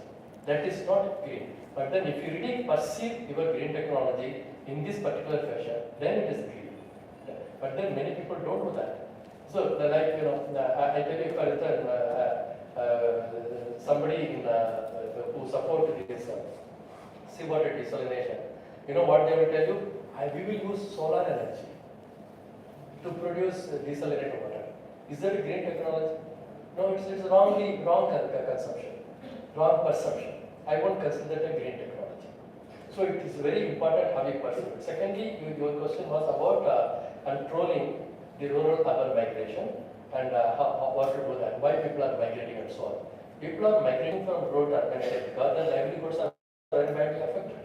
B: That is not green. But then if you really perceive your green technology in this particular fashion, then it is green. But then many people don't do that. So, like, I tell you, for instance, somebody in, who support this seawater desalination, you know what they will tell you? We will use solar energy to produce desalinated water. Is that a green technology? No, it's wrong consumption, wrong perception. I won't consider that a green technology. So it is very important how you perceive it. Secondly, your question was about controlling the rural-urban migration and what to do that, why people are migrating and so on. People are migrating from rural to urban areas because their livelihoods are very badly affected.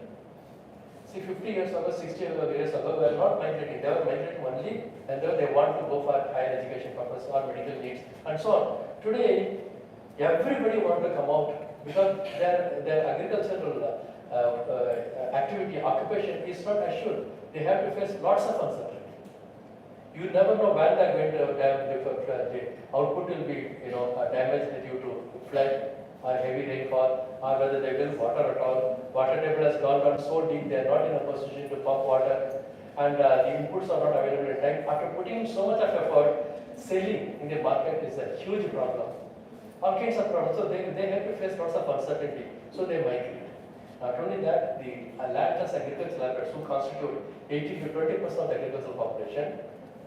B: See, 50 years ago, 60 years ago, they were not migrating. They were migrating only and they want to go for higher education purpose or medical needs and so on. Today, everybody wants to come out because their agricultural activity, occupation is not assured. They have to face lots of uncertainty. You never know when they're going to the output will be damaged due to flood or heavy rainfall, or whether they will water at all. Water table has gone down so deep they are not in a position to pump water, and the inputs are not available in time. After putting in so much of effort, selling in the market is a huge problem. All kinds of problems. So they have to face lots of uncertainty. So they migrate. Not only that, the landless agricultural laborers who constitute 18 to 20% of the agricultural population,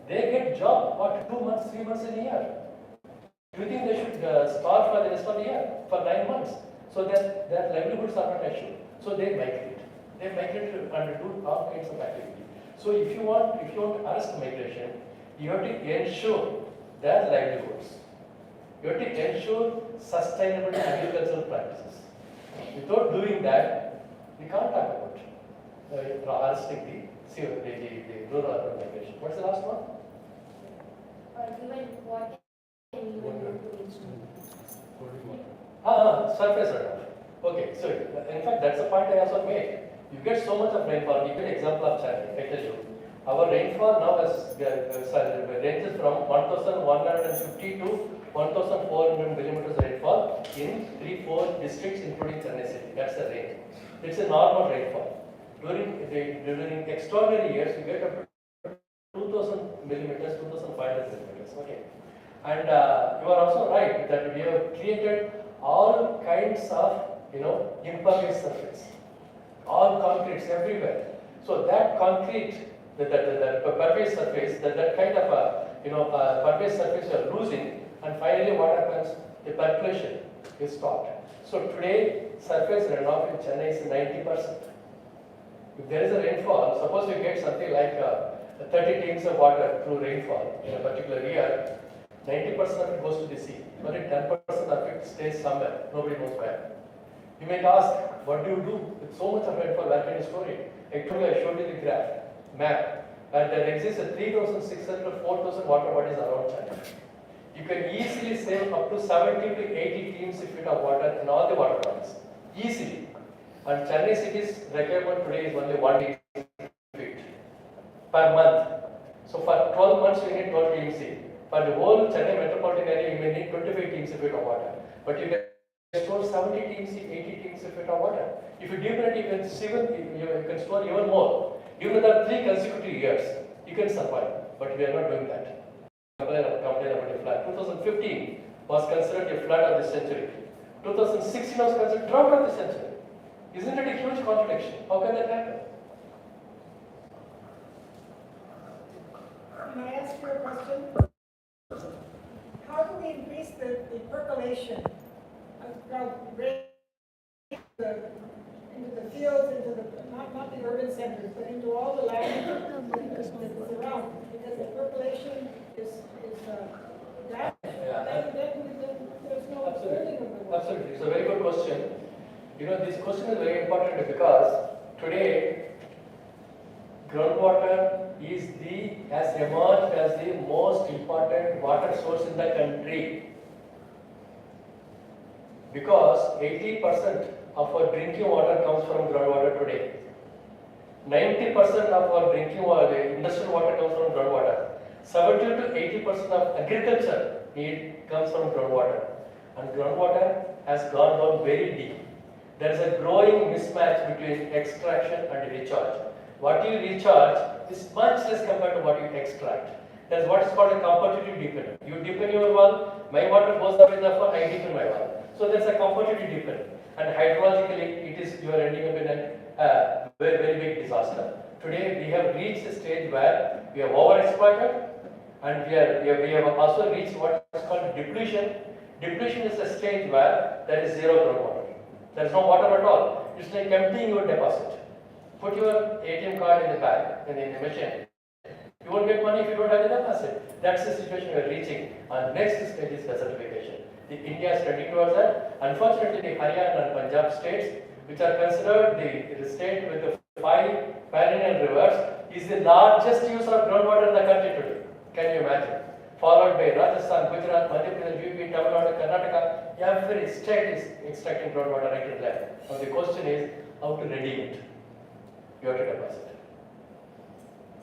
B: they get job, 2 months, 3 months in a year. Do you think they should starve for the rest of the year, for 9 months? So that their livelihoods are not assured. So they migrate. They migrate and do all kinds of activity. So if you want to arrest migration, you have to ensure their livelihoods. You have to ensure sustainable agricultural practices. Without doing that, we can't talk about harvesting the rural urban migration. What's the last one?
E: Given what can you
B: Surface runoff. Okay, so in fact that's the point I also made. You get so much of rainfall. Give an example of Chennai. I tell you, our rainfall now ranges from 1,150 to 1,400 millimeters rainfall in 3-4 districts, including Chennai city. That's the range. It's a normal rainfall. During extraordinary years, you get up to 2,000 millimeters, 2,500 millimeters. Okay, and you are also right that we have created all kinds of impervious surface, all concretes everywhere. So that concrete, the pervious surface, that kind of pervious surface you are losing, and finally what happens? The percolation is stopped. So today surface runoff in Chennai is 90%. If there is a rainfall, suppose you get something like 30 times of water through rainfall in a particular year, 90% of it goes to the sea. Only 10% of it stays somewhere. Nobody knows where. You may ask, what do you do with so much of rainfall? Where can you store it? Actually, I showed you the map, and there exists a 3,600 to 4,000 water bodies around China. You can easily save up to 70 to 80 TMC feet of water in all the water bodies. Easily. And Chennai city's requirement today is only 1 TMC feet per month. So for 12 months you need 12 TMC. For the whole Chennai metropolitan area, you may need 25 TMC feet of water. But you can store 70 TMC, 80 TMC feet of water. If you deepen it, you can store even more. Even if there are 3 consecutive years, you can survive. But we are not doing that. Complain about the flood. 2015 was considered a flood of the century. 2016 was considered drought of the century. Isn't it a huge contradiction? How can that happen?
F: Can I ask you a question? How do we increase the percolation of rain into the fields, into the not the urban centers, but into all the land that's around? Because the percolation is damaged. Then there's no building of the water.
B: Absolutely. It's a very good question. This question is very important because today groundwater has emerged as the most important water source in the country, because 80% of our drinking water comes from groundwater today. 90% of our drinking water, industrial water, comes from groundwater. 70 to 80% of agriculture need comes from groundwater, and groundwater has gone down very deep. There is a growing mismatch between extraction and recharge. What you recharge is much less compared to what you extract. That is what is called a competitive deepening. You deepen your well, my water goes up in the well, I deepen my well. So there is a competitive deepening. And hydrologically, you are ending up in a very, very big disaster. Today, we have reached a stage where we have overexploited, and we have also reached what is called depletion. Depletion is a stage where there is zero groundwater. There is no water at all. It's like emptying your deposit. Put your ATM card in the bag, in the machine. You won't get money if you don't have the deposit. That's the situation we are reaching. And next stage is desertification. India is trending towards that. Unfortunately, the Haryana and Punjab states, which are considered the state with the 5 perennial rivers, is the largest user of groundwater in the country today. Can you imagine? Followed by Rajasthan, Gujarat, Madhya Pradesh, UP, Tamil Nadu, Karnataka. Every state is extracting groundwater right and left. Now the question is how to redeem it. You have to deposit.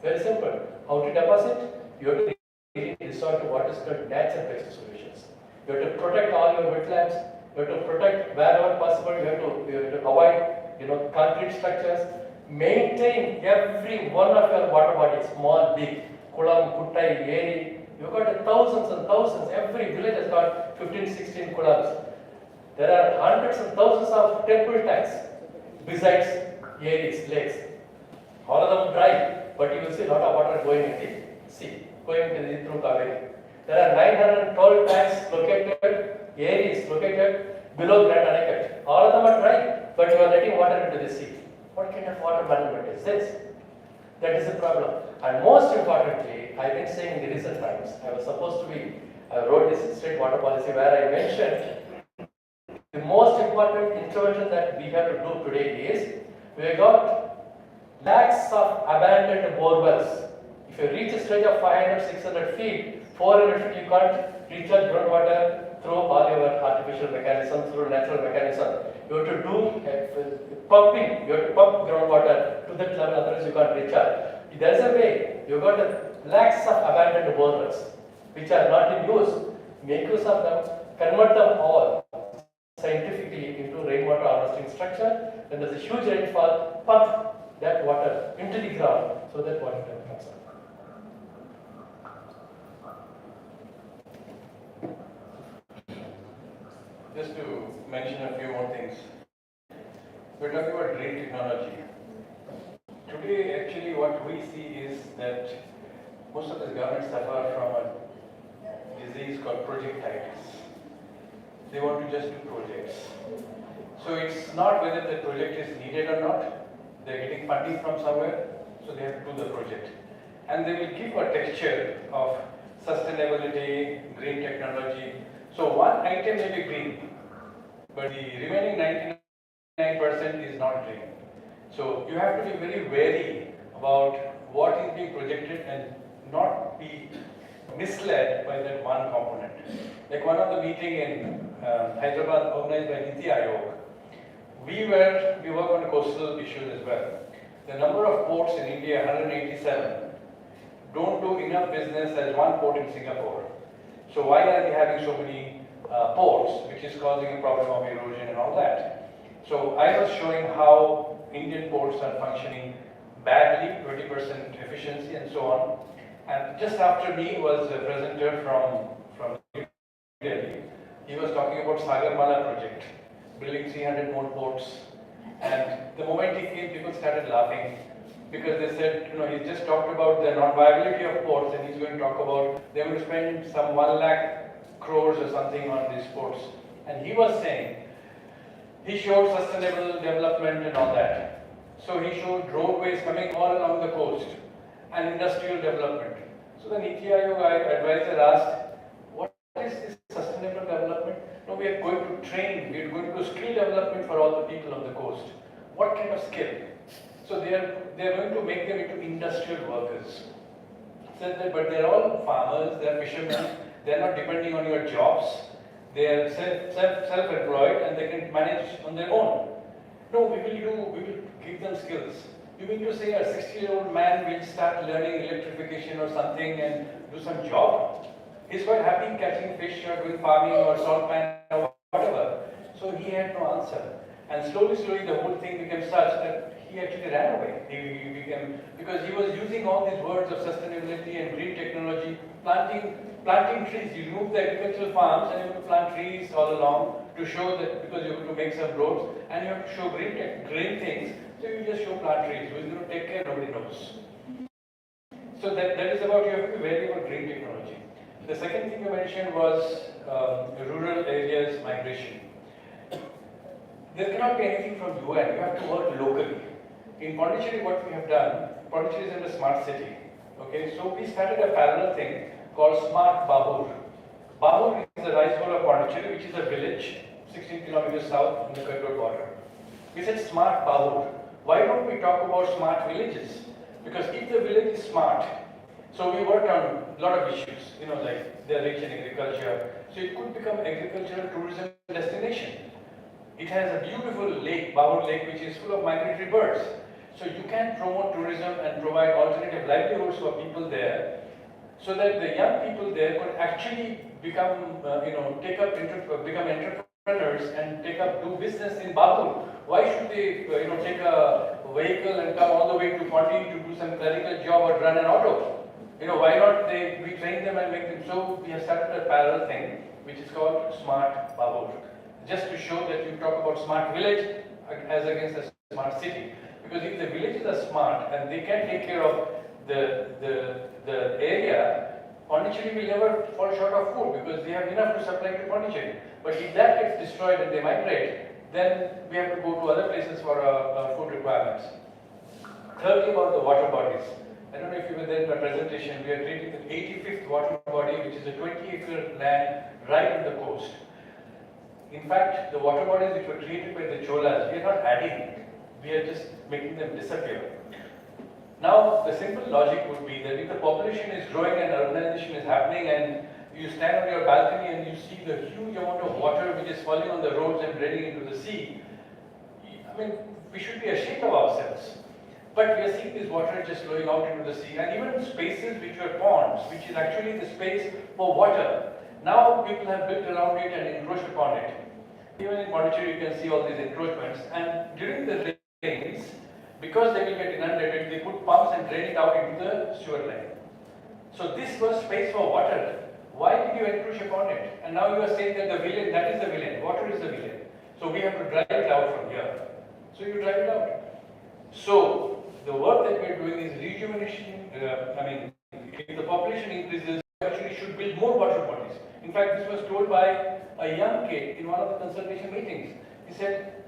B: Very simple. How to deposit? You have to resort to what is called nature-based solutions. You have to protect all your wetlands. You have to protect wherever possible. You have to avoid, concrete structures. Maintain every one of your water bodies, small, big, kulam, kuttai, eri. You've got thousands and thousands. Every village has got 15, 16 kulams. There are hundreds and thousands of temple tanks besides areas, lakes. All of them dry, but you will see a lot of water going in the sea, going through Kaveri. There are 912 tanks located, areas located below Grand Anakat. All of them are dry, but you are letting water into the sea. What kind of water management is this? That is the problem. And most importantly, I've been saying in the recent times, I wrote this state water policy where I mentioned the most important intervention that we have to do today is, we have got lakhs of abandoned bore wells. If you reach a stage of 500, 600 feet, 400 feet, you can't recharge groundwater through all your artificial mechanisms, through natural mechanism. You have to do pumping, you have to pump groundwater to that level, otherwise you can't recharge. There is a way, you have got lakhs of abandoned bore wells, which are not in use. Make use of them, convert them all scientifically into rainwater harvesting structure. When there is a huge rainfall, pump that water into the ground so that water comes up.
G: Just to mention a few more things. We're talking about green technology. Today, actually, what we see is that most of the governments suffer from a disease called projectitis. They want to just do projects. So it's not whether the project is needed or not. They're getting funding from somewhere, so they have to do the project. And they will give a texture of sustainability, green technology. So one item may be green, but the remaining 99% is not green. So you have to be very wary about what is being projected and not be misled by that one component. Like one of the meeting in Hyderabad organized by Niti Aayog, we work on coastal issues as well. The number of ports in India, 187, don't do enough business as one port in Singapore. So why are we having so many ports, which is causing a problem of erosion and all that? So I was showing how Indian ports are functioning badly, 20% efficiency and so on. And just after me was a presenter from Delhi. He was talking about Sagarmala project, building 300 more ports. And the moment he came, people started laughing because they said, he just talked about the non-viability of ports, and he's going to talk about they will spend some 1 lakh crores or something on these ports. And he was saying, he showed sustainable development and all that. So he showed roadways coming all along the coast and industrial development. So the Niti Aayog advisor asked, what is this sustainable development? No, we are going to train, we are going to do skill development for all the people on the coast. What kind of skill? So they are going to make them into industrial workers. So but they are all farmers, they are fishermen, they are not depending on your jobs. They are self-employed and they can manage on their own. No, we will give them skills. You mean to say a 60-year-old man will start learning electrification or something and do some job? He's quite happy catching fish or doing farming or salt pan or whatever. So he had no answer. And slowly, the whole thing became such that he actually ran away. He became, because he was using all these words of sustainability and green technology, planting trees. You remove the agricultural farms and you have to plant trees all along to show that, because you have to make some roads and you have to show green things. So you just show plant trees. Who's going to take care? Nobody knows. So that is about, you have to be wary about green technology. The second thing you mentioned was rural areas migration. There cannot be anything from UN. You have to work locally. In Pondicherry, what we have done, Pondicherry is in a smart city. Okay, so we started a parallel thing called Smart Babur. Babur is the rice bowl of Pondicherry, which is a village 16 kilometers south on the Kerala border. We said Smart Babur. Why don't we talk about smart villages? Because if the village is smart, so we worked on a lot of issues, like they're rich in agriculture. So it could become agricultural tourism destination. It has a beautiful lake, Babur Lake, which is full of migratory birds. So you can promote tourism and provide alternative livelihoods for people there, so that the young people there could actually become, become entrepreneurs and do business in Babur. Why should they, take a vehicle and come all the way to Pondicherry to do some clerical job or run an auto? Why not we train them and make them? So we have started a parallel thing, which is called Smart Babur, just to show that you talk about smart village as against a smart city. Because if the villages are smart and they can take care of the area, Pondicherry will never fall short of food because they have enough to supply to Pondicherry. But if that gets destroyed and they migrate, then we have to go to other places for our food requirements. Thirdly, about the water bodies. I don't know if you were there in my presentation. We are treating the 85th water body, which is a 20-acre land right on the coast. In fact, the water bodies which were created by the Cholas, we are not adding, we are just making them disappear. Now, the simple logic would be that if the population is growing and urbanization is happening and you stand on your balcony and you see the huge amount of water which is falling on the roads and draining into the sea, I mean, we should be ashamed of ourselves. But we are seeing this water just flowing out into the sea, and even spaces which were ponds, which is actually the space for water. Now people have built around it and encroached upon it. Even in Pondicherry you can see all these encroachments, and during the rains, because they will get inundated, they put pumps and drain it out into the sewer line. So this was space for water. Why did you encroach upon it? And now you are saying that the villain, that is the villain, water is the villain. So we have to drive it out from here. So you drive it out. So the work that we are doing is rejuvenation. If the population increases, we actually should build more water bodies. In fact, this was told by a young kid in one of the consultation meetings. He said,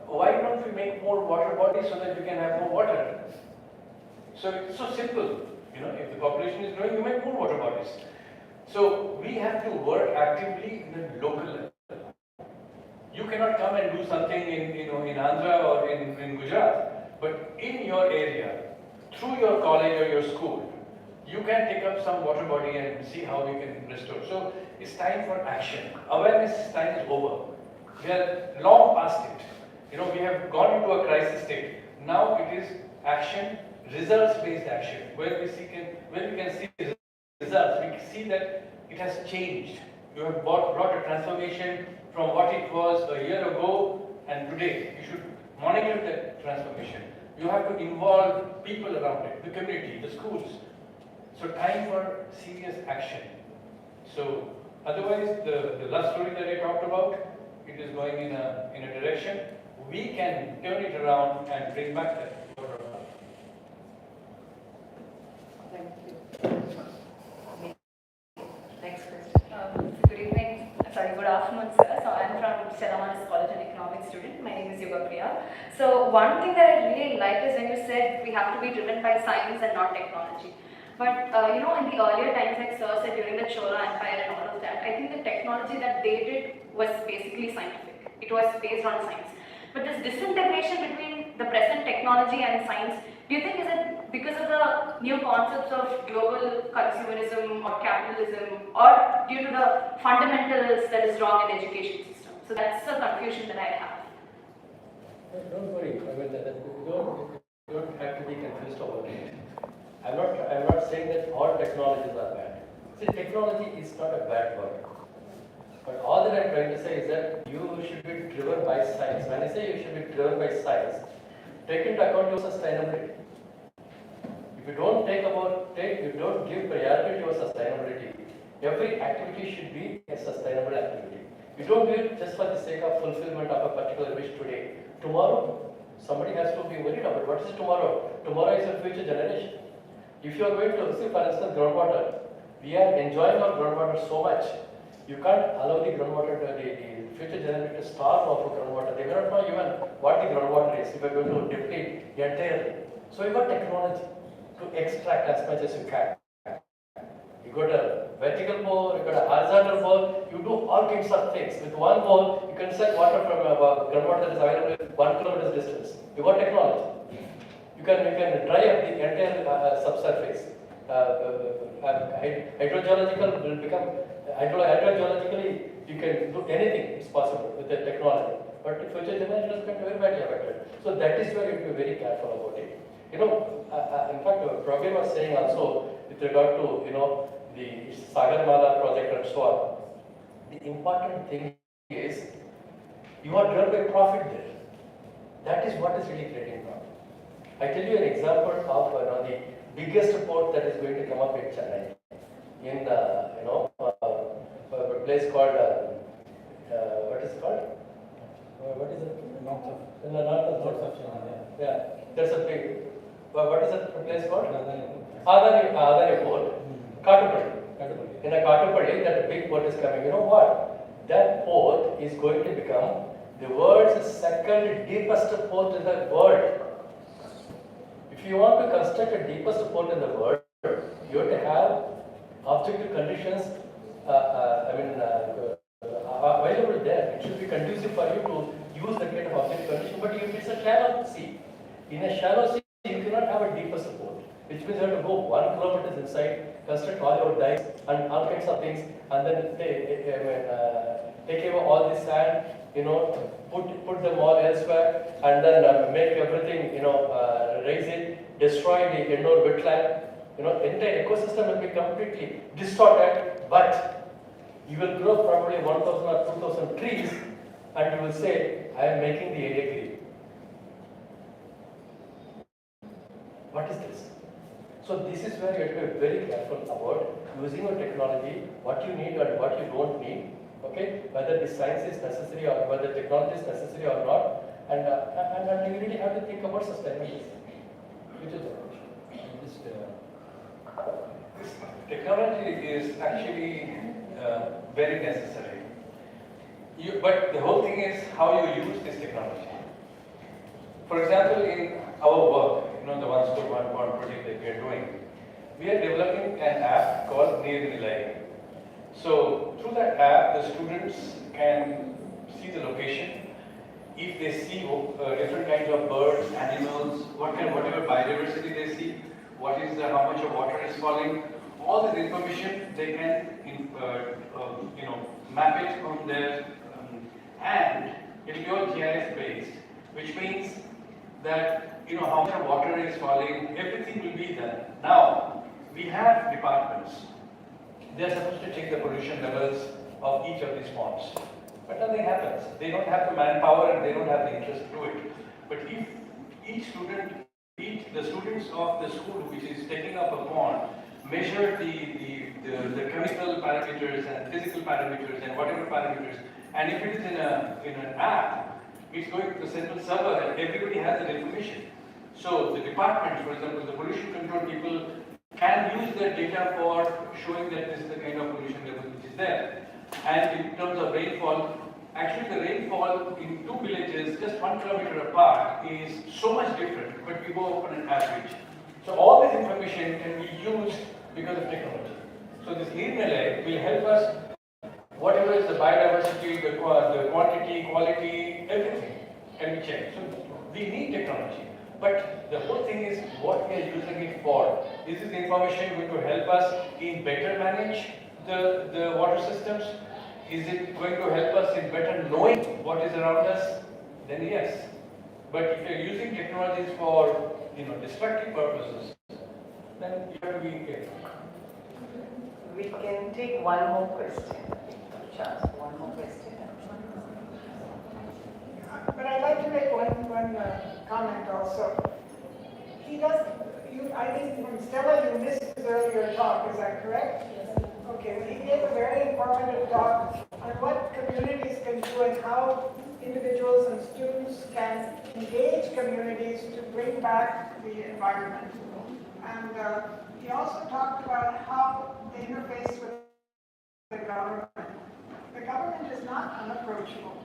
G: why don't we make more water bodies so that we can have more water? So it's so simple. If the population is growing, we make more water bodies. So we have to work actively in the local level. You cannot come and do something in Andhra or in Gujarat, but in your area, through your college or your school, you can take up some water body and see how we can restore. So it's time for action. Awareness time is over. We are long past it. We have gone into a crisis state. Now it is action, results-based action, where we can see results. We can see that it has changed. You have brought a transformation from what it was a year ago and today. You should monitor that transformation. You have to involve people around it, the community, the schools. So time for serious action. So otherwise, the last story that I talked about, it is going in a direction. We can turn it around and bring back that.
A: Thank you. Next question.
C: Good evening. Good afternoon, sir. So I'm from Stella College, an economics student. My name is Yoga Priya. So one thing that I really liked is when you said we have to be driven by science and not technology. But in the earlier times, like sir said, during the Chola Empire and all of that, I think the technology that they did was basically scientific. It was based on science. But this disintegration between the present technology and science, do you think is it because of the new concepts of global consumerism or capitalism, or due to the fundamentals that is wrong in the education system? So that's the confusion that I have.
B: Don't worry. You don't have to be confused about it. I'm not saying that all technologies are bad. See, technology is not a bad word. But all that I'm trying to say is that you should be driven by science. When I say you should be driven by science, take into account your sustainability. If you don't give priority to your sustainability, every activity should be a sustainable activity. You don't do it just for the sake of fulfillment of a particular wish today. Tomorrow, somebody has to be worried about what is tomorrow. Tomorrow is a future generation. If you are going to see, for instance, groundwater, we are enjoying our groundwater so much. You can't allow the groundwater, the future generation to starve off of groundwater. They may not know even what the groundwater is if you're going to deplete entirely. So you got technology to extract as much as you can. You got a vertical bore, you got a horizontal bore, you do all kinds of things. With one bore, you can suck water from groundwater that is available at 1 kilometer distance. You got technology. You can dry up the entire subsurface. Hydrogeological will become hydrogeologically. You can do anything. It's possible with the technology. But the future generation is going to be very badly affected. So that is why you have to be very careful about it. In fact, Prabir was saying also with regard to the Sagarmala project and so on. The important thing is you are driven by profit there. That is what is really creating profit. I tell you an example of the biggest port that is going to come up in Chennai, in a place called what is it called? What is it? In the north of Chennai. Yeah, there's a big. What is that place called? Adani port. Kattupalli. In a Kattupalli, that big port is coming. You know what? That port is going to become the world's second deepest port in the world. If you want to construct the deepest port in the world, you have to have objective conditions, available there. It should be conducive for you to use that kind of object condition. But if it's a shallow sea, in a shallow sea, you cannot have a deeper support, which means you have to go 1 kilometer inside, construct all your dikes and all kinds of things, and then take away all this sand, put them all elsewhere, and then make everything, raise it, destroy the indoor wetland. Entire ecosystem will be completely distorted, but you will grow probably 1,000 or 2,000 trees, and you will say, I am making the area green. What is this? So this is where you have to be very careful about using your technology, what you need and what you don't need, okay? Whether the science is necessary or whether technology is necessary or not, and you really have to think about sustainability. Which is the
G: This technology is actually very necessary. But the whole thing is how you use this technology. For example, in our work, the One School One Pond project that we are doing, we are developing an app called Livelihoods. So through that app, the students can see the location. If they see different kinds of birds, animals, whatever biodiversity they see, how much of water is falling, all this information they can map it on their and it will be all GIS based, which means that how much water is falling, everything will be there. Now we have departments. They are supposed to check the pollution levels of each of these ponds, but nothing happens. They don't have the manpower and they don't have the interest to do it. But if the students of the school which is taking up a pond measure the chemical parameters and physical parameters and whatever parameters, and if it is in an app, it's going to the central server and everybody has that information. So the departments, for example, the pollution control people can use that data for showing that this is the kind of pollution level which is there. And in terms of rainfall, actually the rainfall in two villages just 1 kilometer apart is so much different, but we go on an average. So all this information can be used because of technology. So this Livelihoods will help us, whatever is the biodiversity, the quantity, quality, everything can be checked. So we need technology. But the whole thing is what we are using it for. Is this information going to help us in better manage the water systems? Is it going to help us in better knowing what is around us? Then yes. But if you're using technologies for destructive purposes, then you have to be careful.
A: We can take one more question. Chance, one more question.
F: But I'd like to make one comment also. I think from Stella you missed his earlier talk, is that correct? Yes. Okay, he gave a very informative talk on what communities can do and how individuals and students can engage communities to bring back the environment. And he also talked about how they interface with the government. The government is not unapproachable.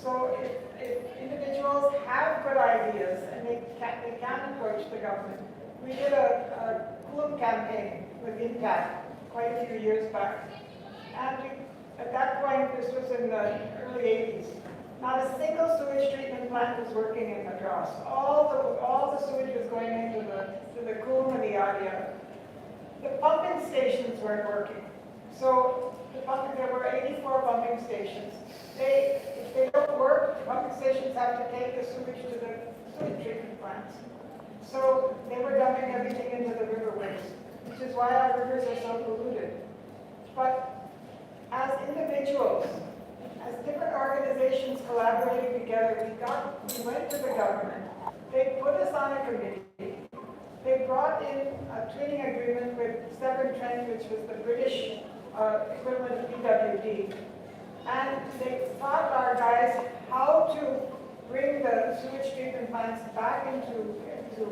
F: So if individuals have good ideas and they can approach the government. We did a Cool campaign with Intact quite a few years back. And at that point, this was in the early 80s, not a single sewage treatment plant was working in Madras. All the sewage was going into the Cool and the area. The pumping stations weren't working. So there were 84 pumping stations. If they don't work, the pumping stations have to take the sewage to the sewage treatment plants. So they were dumping everything into the riverways, which is why our rivers are so polluted. But as individuals, as different organizations collaborating together, we went to the government. They put us on a committee. They brought in a training agreement with Severn Trent, which was the British equivalent of PWD. And they taught our guys how to bring the sewage treatment plants back into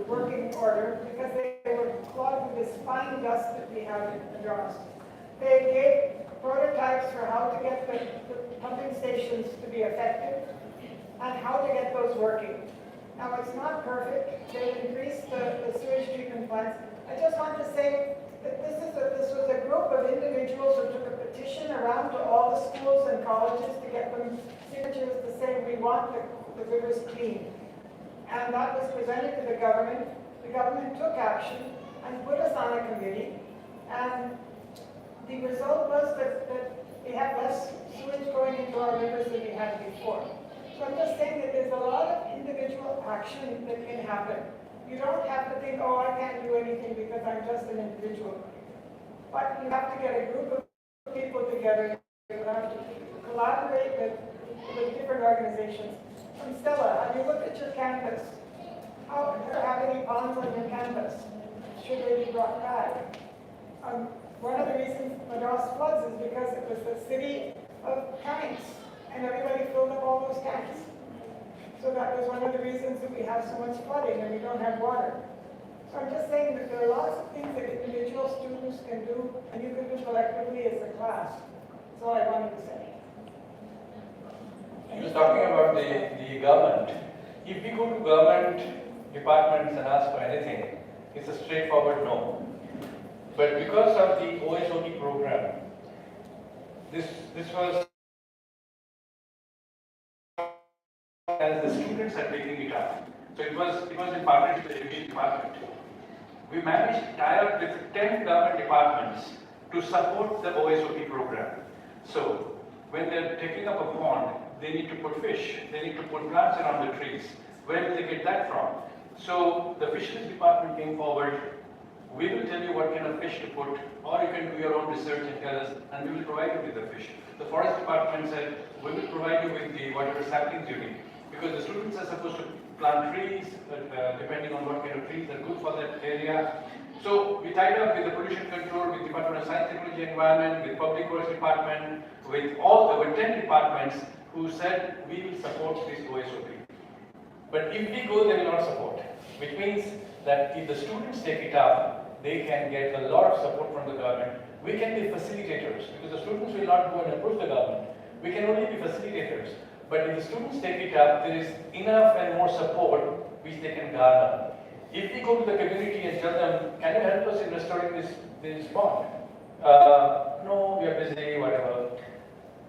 F: working order because they were clogged with this fine dust that we have in Madras. They gave prototypes for how to get the pumping stations to be effective and how to get those working. Now it's not perfect. They increased the sewage treatment plants. I just want to say that this was a group of individuals who took a petition around to all the schools and colleges to get them signatures to say we want the rivers clean. And that was presented to the government. The government took action and put us on a committee. And the result was that we have less sewage going into our rivers than we had before. So I'm just saying that there's a lot of individual action that can happen. You don't have to think, oh, I can't do anything because I'm just an individual. But you have to get a group of people together. You have to collaborate with different organizations. And Stella, have you looked at your canvas? Do you have any ponds on your canvas? Should they be brought back? One of the reasons Madras floods is because it was the city of tanks, and everybody filled up all those tanks. So that was one of the reasons that we have so much flooding and we don't have water. So I'm just saying that there are lots of things that individual students can do, and you can do collectively as a class. That's all I wanted to say.
G: He was talking about the government. If we go to government departments and ask for anything, it's a straightforward no. But because of the OSOT program, this was as the students are taking it up. So it was in partnership with the education department. We managed to tie up with 10 government departments to support the OSOT program. So when they're taking up a pond, they need to put fish, they need to put plants around the trees. Where do they get that from? So the fisheries department came forward. We will tell you what kind of fish to put, or you can do your own research and tell us, and we will provide you with the fish. The forest department said, we will provide you with the whatever saplings you need. Because the students are supposed to plant trees, depending on what kind of trees are good for that area. So we tied up with the pollution control, with the Department of Science, Technology, Environment, with Public Works Department, with all our 10 departments who said we will support this OSOP. But if we go, they will not support, which means that if the students take it up, they can get a lot of support from the government. We can be facilitators, because the students will not go and approach the government. We can only be facilitators. But if the students take it up, there is enough and more support which they can garner. If we go to the community and tell them, can you help us in restoring this pond? No, we are busy, whatever.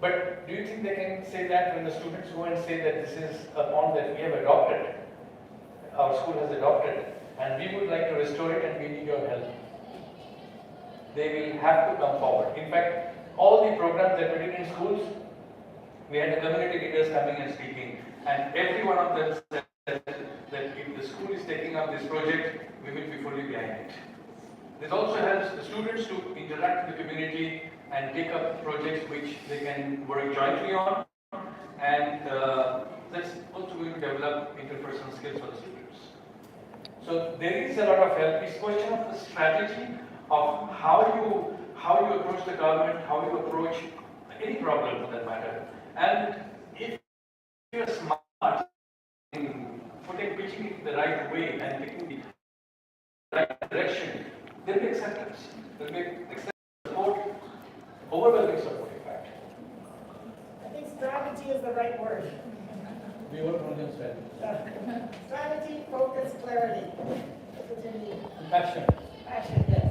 G: But do you think they can say that when the students go and say that this is a pond that we have adopted, our school has adopted, and we would like to restore it and we need your help? They will have to come forward. In fact, all the programs that we did in schools, we had the community leaders coming and speaking, and every one of them said that if the school is taking up this project, we will be fully behind it. This also helps the students to interact with the community and take up projects which they can work jointly on, and that's also going to develop interpersonal skills for the students. So there is a lot of help. It's a question of the strategy of how you approach the government, how you approach any problem for that matter. And if you're smart in pitching it the right way and picking the right direction, there will be acceptance. There will be acceptance, support, overwhelming support, in fact.
F: I think strategy is the right word.
B: We work on them strategy.
F: Strategy, focus, clarity. That's what you need.
B: Passion.
F: Passion, yes.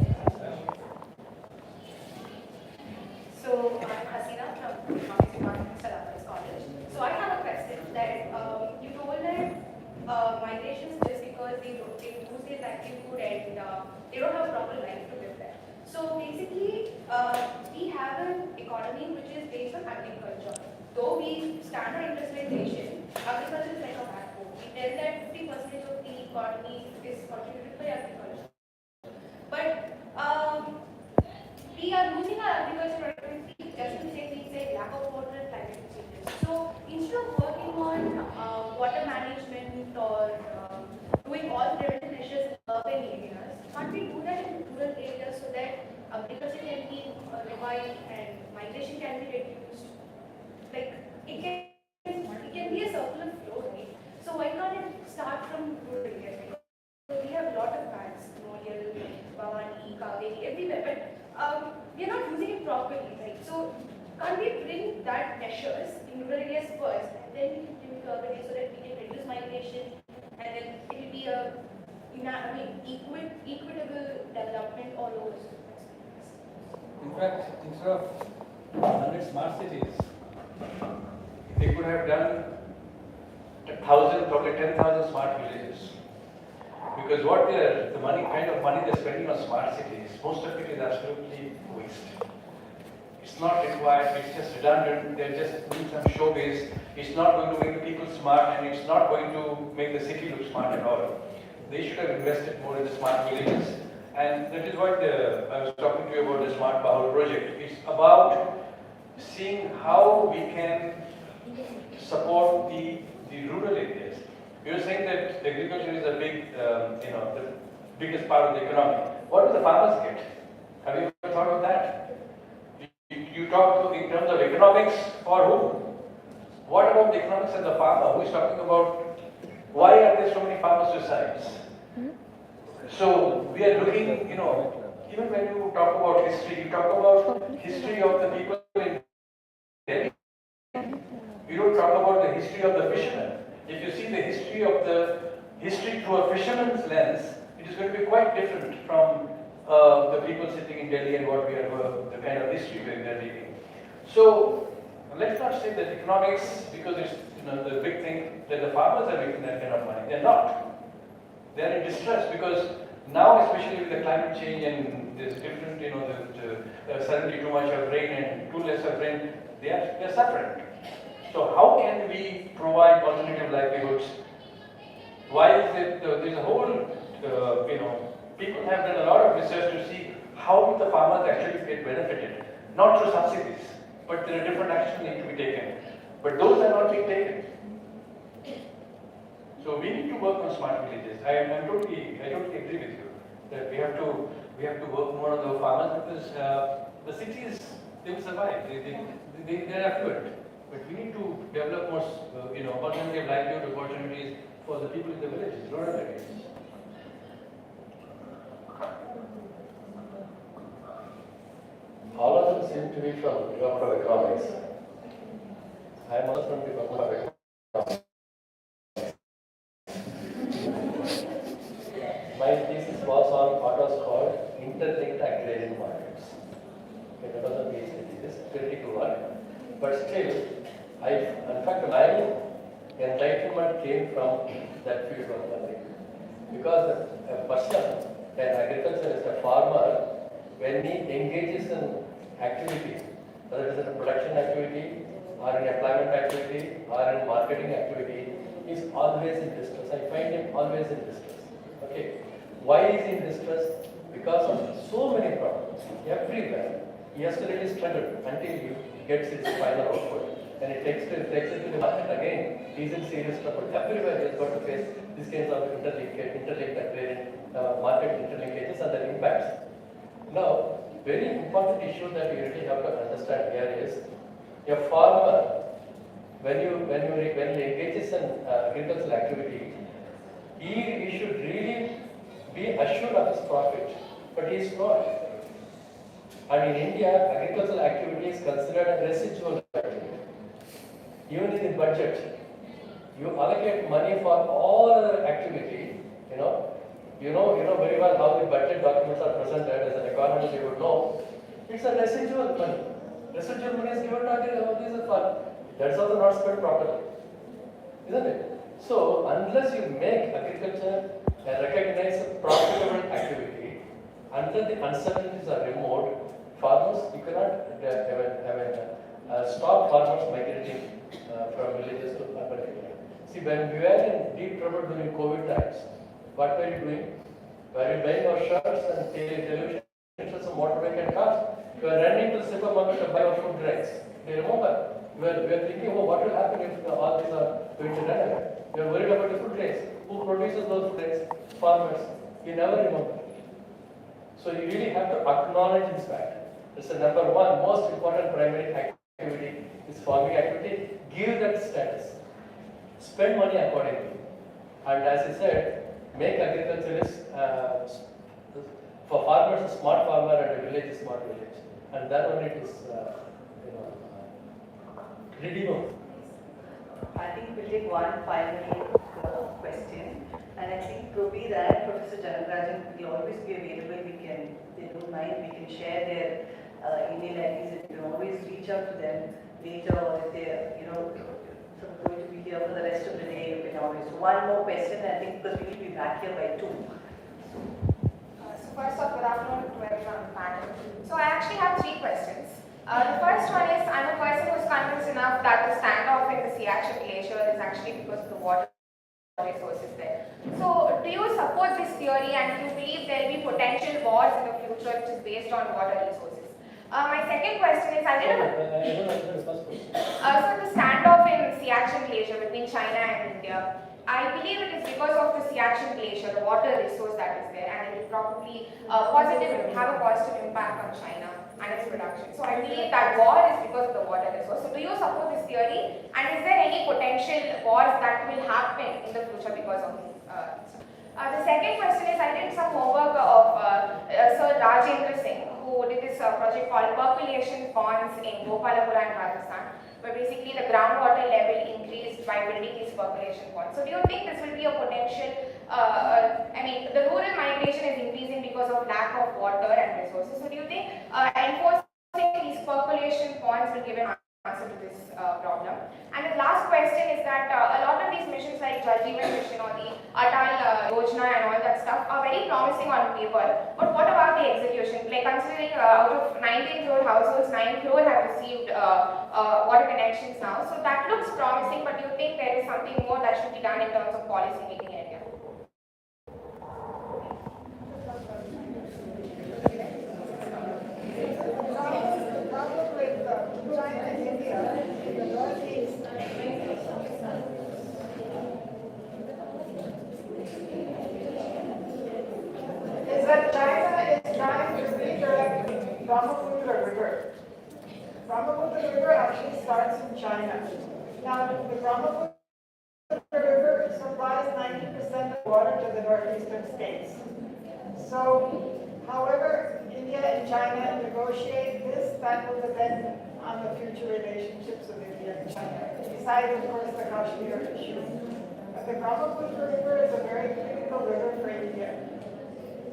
C: So I'm Hasina from Economics Department, Salamanca College. So I have a question that you told that migration is just because they lose their livelihood and they don't have a proper life to live there. So basically, we have an economy which is based on agriculture. Though we stand on industrialization, agriculture is like a backbone. We tell that 50% of the economy is contributed by agriculture. But we are losing our agriculture productivity just to say things like lack of water and climate changes. So instead of working on water management or doing all preventive measures in urban areas, can't we do that in rural areas so that agriculture can be revived and migration can be reduced? Like it can be a circular flow, right? So why can't it start from rural areas? Because we have a lot of banks, Noel, Bhavani, Kaveri, everywhere, but we are not using it properly, right? So can't we bring that measures in rural areas first, and then we can bring it to urban areas so that we can reduce migration, and then it will be a equitable development all over.
B: In fact, instead of
G: 100 smart cities. They could have done 1,000, probably 10,000 smart villages. Because the kind of money they're spending on smart cities, most of it is absolutely waste. It's not required, it's just redundant, they're just doing some showbiz. It's not going to make the people smart, and it's not going to make the city look smart at all. They should have invested more in the smart villages. And that is what I was talking to you about the Smart Bahul project. It's about seeing how we can support the rural areas. You're saying that agriculture is a big, the biggest part of the economy. What do the farmers get? Have you ever thought of that? You talk in terms of economics for who? What about the economics of the farmer? Who is talking about why are there so many farmer suicides? So we are looking, even when you talk about history, you talk about history of the people in Delhi. You don't talk about the history of the fishermen. If you see the history through a fisherman's lens, it is going to be quite different from the people sitting in Delhi and what we are, the kind of history we are living. So let's not say that economics, because it's the big thing that the farmers are making that kind of money. They're not. They're in distress because now, especially with the climate change and there's different, suddenly too much of rain and too less of rain, they're suffering. So how can we provide alternative livelihoods? Why is it, there's a whole, people have done a lot of research to see how the farmers actually get benefited, not through subsidies, but there are different actions need to be taken. But those are not being taken. So we need to work on smart villages. I totally agree with you that we have to work more on the farmers because the cities, they will survive. They're affluent. But we need to develop more, alternative livelihood opportunities for the people in the villages, rural areas.
B: All of them seem to be from economics. I am also from the Department of Economics. My thesis was on what was called interlinked agrarian markets. Okay, that was a PhD thesis, critical one. But still, in fact, my enlightenment came from that field of learning. Because a person, an agriculturist, a farmer, when he engages in activity, whether it is a production activity, or in employment activity, or in marketing activity, he is always in distress. I find him always in distress. Okay. Why is he in distress? Because of so many problems. Everywhere. He has to really struggle until he gets his final output. And it takes it to the market again. He is in serious trouble. Everywhere he has got to face these kinds of interlinked agrarian market interlinkages and their impacts. Now, very important issue that you really have to understand here is a farmer, when he engages in agricultural activity, he should really be assured of his profit, but he is not. And in India, agricultural activity is considered a residual activity. Even in the budget, you allocate money for all other activity, you know very well how the budget documents are presented. As an economist, you would know it's a residual money. Residual money is given to these fund. That's also not spent properly, isn't it? So unless you make agriculture a recognized profitable activity, until the uncertainties are removed, farmers, you cannot stop farmers migrating from villages to urban areas. See, when we were in deep trouble during COVID times, what were you doing? Were you buying our shirts and television sets and motorbike and cars? You were running to the supermarket to buy our food grains. Do you remember? We were thinking, what will happen if all these are going to run away? We are worried about the food grains. Who produces those food grains? Farmers. You never remember. So you really have to acknowledge this fact. It's the number one most important primary activity is farming activity. Give that status. Spend money accordingly. And as I said, make agriculturists for farmers a smart farmer and a village a smart village. And that only it is redeemable.
A: I think we'll take one final question. And I think Gopi and Professor Janagarajan will always be available. They don't mind, we can share their email IDs, and you can always reach out to them later, or if they're, sort of going to be here for the rest of the day, you can always. One more question, I think, because we will be back here by 2.
H: So first off, good afternoon to everyone on the panel. So I actually have 3 questions. The first one is, I'm a person who's convinced enough that the standoff in the Siachen Glacier is actually because of the water resources there. So do you support this theory, and do you believe there will be potential wars in the future which is based on water resources? My second question is, I did a... so the standoff in Siachen Glacier between China and India, I believe it is because of the Siachen Glacier, the water resource that is there, and it will probably have a positive impact on China and its production. So I believe that war is because of the water resource. So do you support this theory, and is there any potential wars that will happen in the future because of this? The second question is, I did some homework of Sir Rajendra Singh, who did this project called Percolation Ponds in Gopalapura in Rajasthan, where basically the groundwater level increased by building these percolation ponds. So do you think this will be a potential, the rural migration is increasing because of lack of water and resources. So do you think enforcing these percolation ponds will give an answer to this problem? And the last question is that a lot of these missions like Jal Jeevan Mission or the Atal Yojana and all that stuff are very promising on paper, but what about the execution? Like considering out of 19 crore households, 9 crore have received water connections now, so that looks promising, but do you think there is something more that should be done in terms of policy making area?
F: The problem with China and India in the Northeast is that China is trying to redirect Brahmaputra River. Brahmaputra River actually starts in China. Now, the Brahmaputra River supplies 90% of water to the northeastern states. So, however India and China negotiate this, that will depend on the future relationships of India and China, besides, of course, the Kashmir issue. But the Brahmaputra River is a very critical river for India.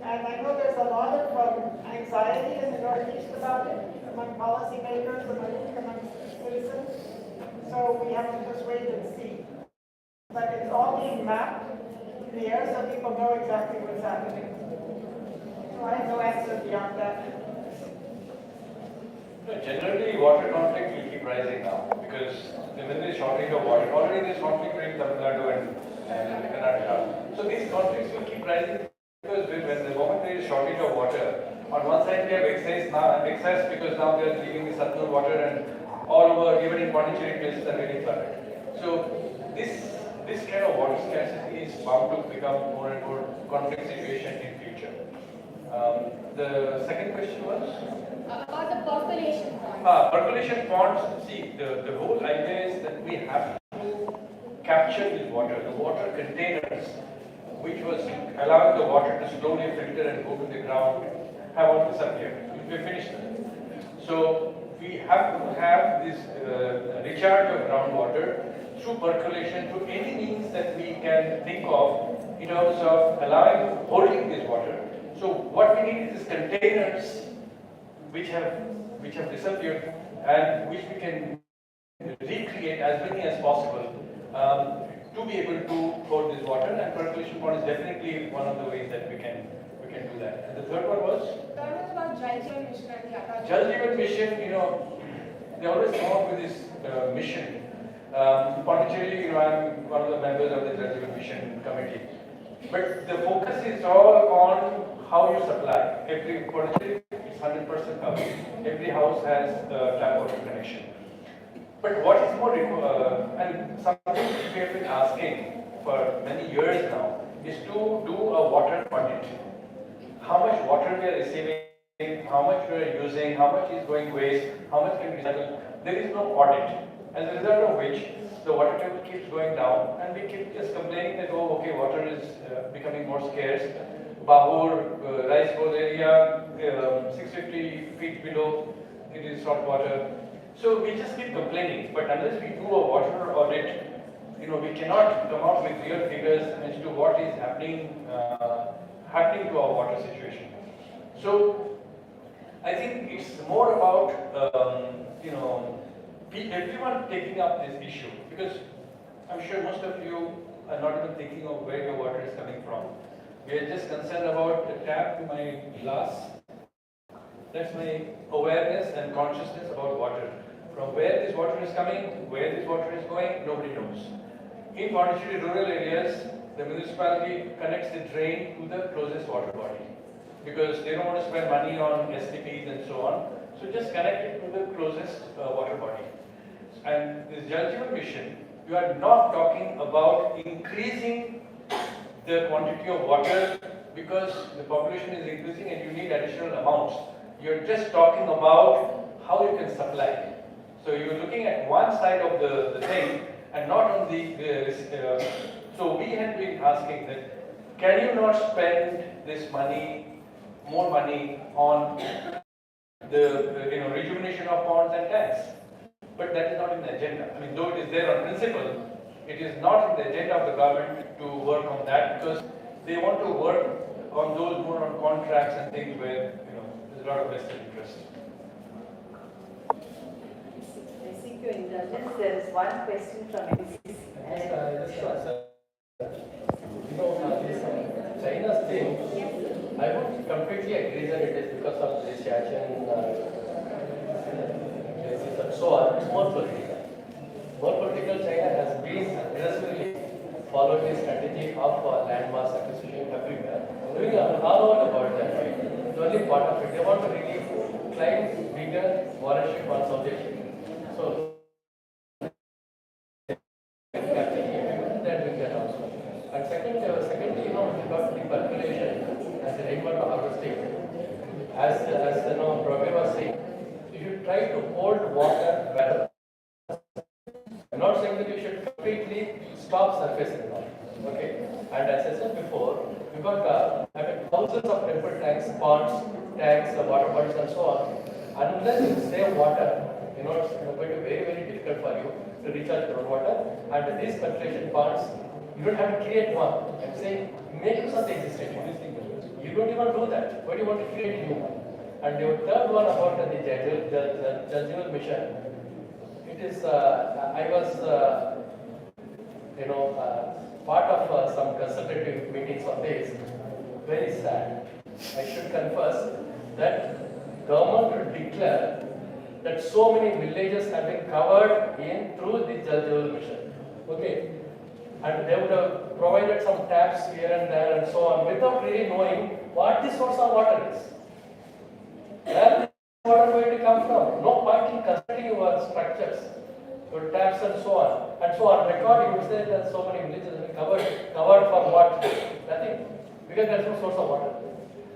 F: And I know there's a lot of anxiety in the Northeast about it, among policymakers, among citizens. So we have to just wait and see. But it's all being mapped in the air so people know exactly what's happening. So I have no answer beyond that.
G: Generally, water conflict will keep rising now because when there is shortage of water, already there is conflict between Tamil Nadu and Karnataka. So these conflicts will keep rising because when the moment there is shortage of water, on one side we have excess because now they are leaving the Satnur water and all over, even in Pondicherry places are getting flooded. So this kind of water scarcity is bound to become more and more conflict situation in future. The second question was?
H: About the percolation ponds.
G: Percolation ponds, see, the whole idea is that we have to capture this water, the water containers, which was allowing the water to slowly filter and go to the ground, have all disappeared. We finished that. So we have to have this recharge of groundwater through percolation, through any means that we can think of in terms of holding this water. So what we need is containers which have disappeared and which we can recreate as many as possible to be able to hold this water, and percolation pond is definitely one of the ways that we can do that. And the third one was?
H: Third was about Jal Jeevan Mission and the Atal.
G: Jal Jeevan Mission, they always come up with this mission. Pondicherry, I'm one of the members of the Jal Jeevan Mission committee. But the focus is all on how you supply. Every Pondicherry is 100% covered. Every house has a tap water connection. But what is more, and something which we have been asking for many years now, is to do a water audit. How much water we are receiving, how much we are using, how much is going waste, how much can we recycle. There is no audit. As a result of which, the water table keeps going down, and we keep just complaining that, oh, okay, water is becoming more scarce. Bahur, rice bowl area, 650 feet below, it is salt water. So we just keep complaining, but unless we do a water audit, we cannot come out with real figures as to what is happening to our water situation. So I think it's more about, everyone taking up this issue, because I'm sure most of you are not even thinking of where your water is coming from. We are just concerned about the tap to my glass. That's my awareness and consciousness about water. From where this water is coming, where this water is going, nobody knows. In Pondicherry rural areas, the municipality connects the drain to the closest water body because they don't want to spend money on STPs and so on. So just connect it to the closest water body. And this Jal Jeevan mission, you are not talking about increasing the quantity of water because the population is increasing and you need additional amounts. You're just talking about how you can supply. So you're looking at one side of the thing and not on so we had been asking that, can you not spend this money, more money on the rejuvenation of ponds and tanks? But that is not in the agenda. I mean, though it is there on principle, it is not in the agenda of the government to work on that because they want to work on those more on contracts and things where there's a lot of vested interest.
A: I seek your indulgence. There is one question from NCC.
B: China's thing, I would completely agree that it is because of this action and so on. It's more political. More political. China has been aggressively following the strategy of landmass acquisition everywhere, doing all over the world that way. The only part of it, they want to really climb bigger watershed consolidation. So and secondly, because the percolation and the rainwater harvesting, as Prabhu was saying, you should try to hold water well. I'm not saying that you should completely stop surfacing now. Okay? And as I said before, you got thousands of temple tanks, ponds, tanks, water bodies, and so on. Unless you save water, it's going to be very, very difficult for you to recharge groundwater. And these filtration ponds, you don't have to create one. I'm saying make use of the existing one. You don't even do that. Why do you want to create new one? And the third one about the Jal Jeevan mission, it is, I was, part of some consultative meetings on this. Very sad. I should confess that government will declare that so many villages have been covered through the Jal Jeevan mission. Okay. And they would have provided some taps here and there and so on without really knowing what the source of water is. Where is water going to come from? No point in constructing your structures, your taps and so on. And so on record you would say that so many villages have been covered for what? Nothing. Because there is no source of water.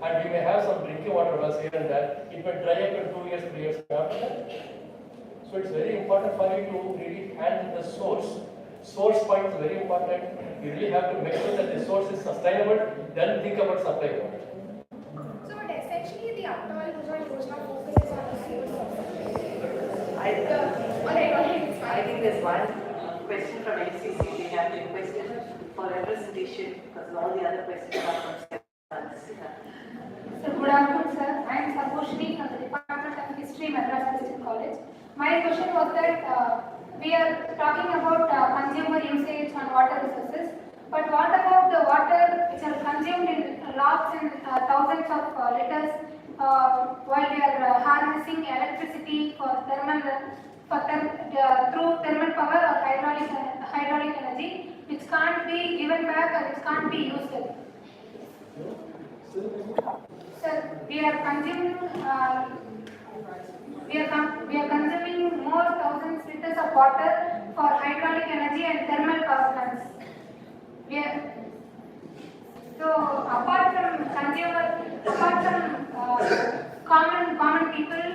B: And we may have some drinking water wells here and there. It may dry up in 2 years, 3 years after that. So it's very important for you to really handle the source. Source point is very important. You really have to make sure that the source is sustainable, then think about supply water.
H: So, but essentially the Untitled Chapter focuses on the source of
A: I think there's one question from NCC. They have requested for representation because all the other questions are from
I: So good afternoon, sir. I am Sarvoshni from the Department of History, Madras Christian College. My question was that we are talking about consumer usage on water resources, but what about the water which are consumed in lakhs and thousands of liters while we are harnessing electricity for through thermal power or hydraulic energy, which can't be given back or which can't be used? Sir, we are consuming more thousands liters of water for hydraulic energy and thermal power plants. So apart from common people,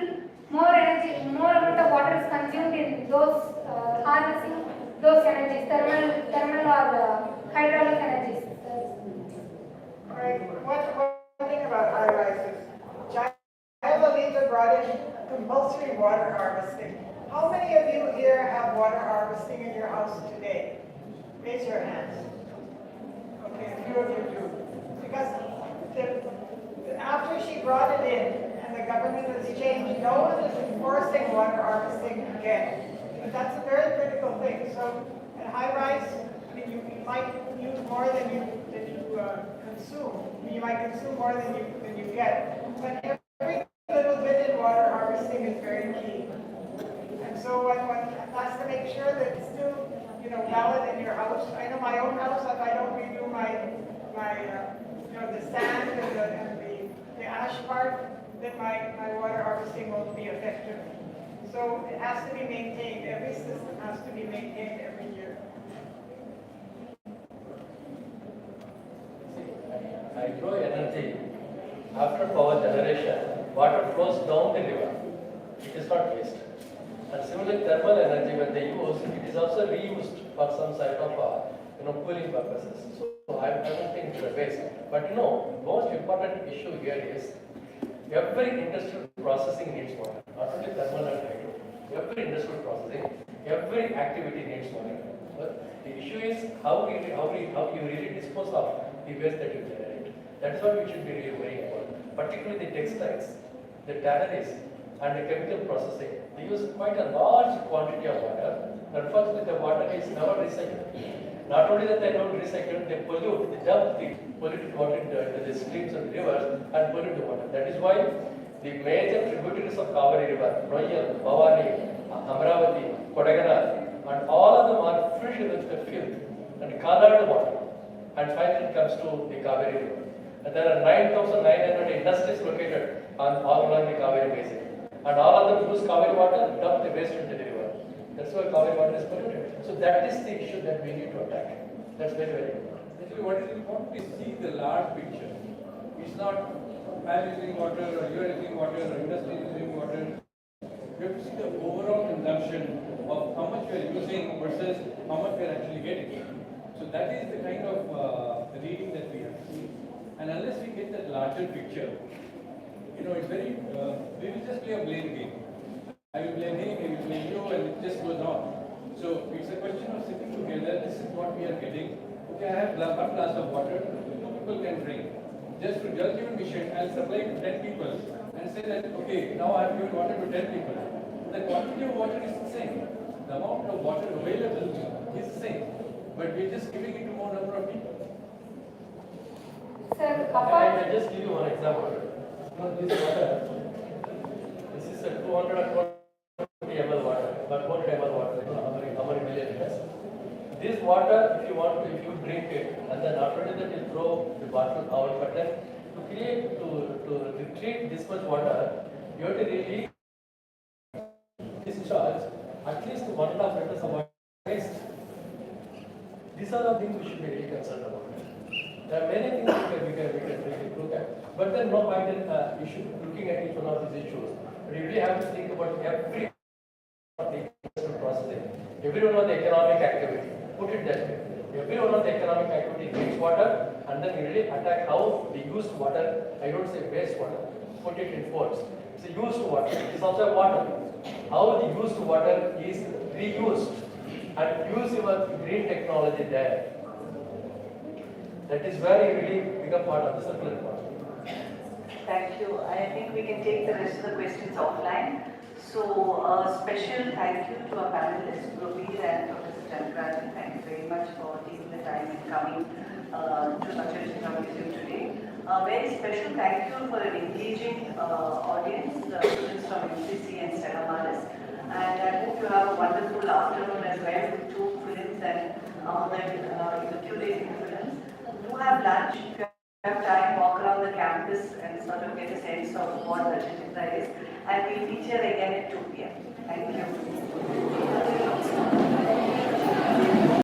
I: more amount of water is consumed in those harnessing those energies, thermal or hydraulic energies.
F: Alright, one thing about high-rises. Livelihoods brought in compulsory water harvesting. How many of you here have water harvesting in your house today? Raise your hands. Okay, a few of you do. Because after she brought it in, and the government has known as enforcing water harvesting again. But that's a very critical thing. So at high rise, I mean, you might use more than you consume. I mean, you might consume more than you get. But every little bit in water harvesting is very key. And so one has to make sure that it's still, valid in your house. I know my own house, if I don't renew my the sand and the ash part, then my water harvesting won't be effective. So it has to be maintained. Every system has to be maintained every year.
B: Hydro energy, after power generation, water flows down the river. It is not waste. And similarly, thermal energy, when they use, it is also reused for some sort of cooling purposes. So I don't think it's a waste. But most important issue here is every industrial processing needs water, not only thermal and hydro. Every industrial processing, every activity needs water. But the issue is how you really dispose of the waste that you generate. That is what we should be really worrying about. Particularly the textiles, the tanneries, and the chemical processing. They use quite a large quantity of water. Unfortunately, the water is never recycled. Not only that they don't recycle, they pollute, they dump the polluted water into the streams and rivers and pollute the water. That is why the major tributaries of Kaveri River, Noyal, Bhavani, Amravati, Kodagana, and all of them are filled with the filth and colored water. And finally it comes to the Kaveri River. And there are 9,900 industries located all along the Kaveri basin. And all of them use Kaveri water, dump the waste into the river. That's why Kaveri water is polluted. So that is the issue that we need to attack. That's very, very important.
G: Actually, what is important is see the large picture. It's not I'm using water or you are using water or industry is using water. You have to see the overall consumption of how much we are using versus how much we are actually getting. So that is the kind of reading that we have to see. And unless we get that larger picture, it's very, we will just play a blame game. I will blame him, he will blame you, and it just goes on. So it's a question of sitting together, this is what we are getting. Okay, I have one glass of water, 2 people can drink. Just to Jal Jeevan Mission, I'll supply to 10 people and say that, okay, now I've given water to 10 people. The quantity of water is the same. The amount of water available is the same. But we're just giving it to more number of people.
I: Sir,
B: I just give you one example. This water, this is a 240 ml water, but 400 ml water, how many milliliters? This water, if you drink it, and then after that you throw the bottle out, but then to treat this much water, you have to really discharge at least 1.5 liters of water waste. These are the things we should be really concerned about. There are many things we can really look at, but then no point in you should be looking at each one of these issues. But you really have to think about every processing, every one of the economic activity. Put it that way. Every one of the economic activity needs water, and then you really attack how the used water, I don't say waste water, put it in quotes. It's a used water, it's also water. How the used water is reused and use your green technology there. That is where you really become part of the circular economy.
A: Thank you. I think we can take the rest of the questions offline. So a special thank you to our panelists, Gurveer and Professor Chandran. Thank you very much for taking the time and coming to Consolidation Museum today. A very special thank you for an engaging audience, students from UCC and Stella Maris. And I hope you have a wonderful afternoon as well with 2 films and the curating films. Do have lunch. If you have time, walk around the campus and sort of get a sense of what Rajendra is. And we'll meet here again at 2 p.m. Thank you.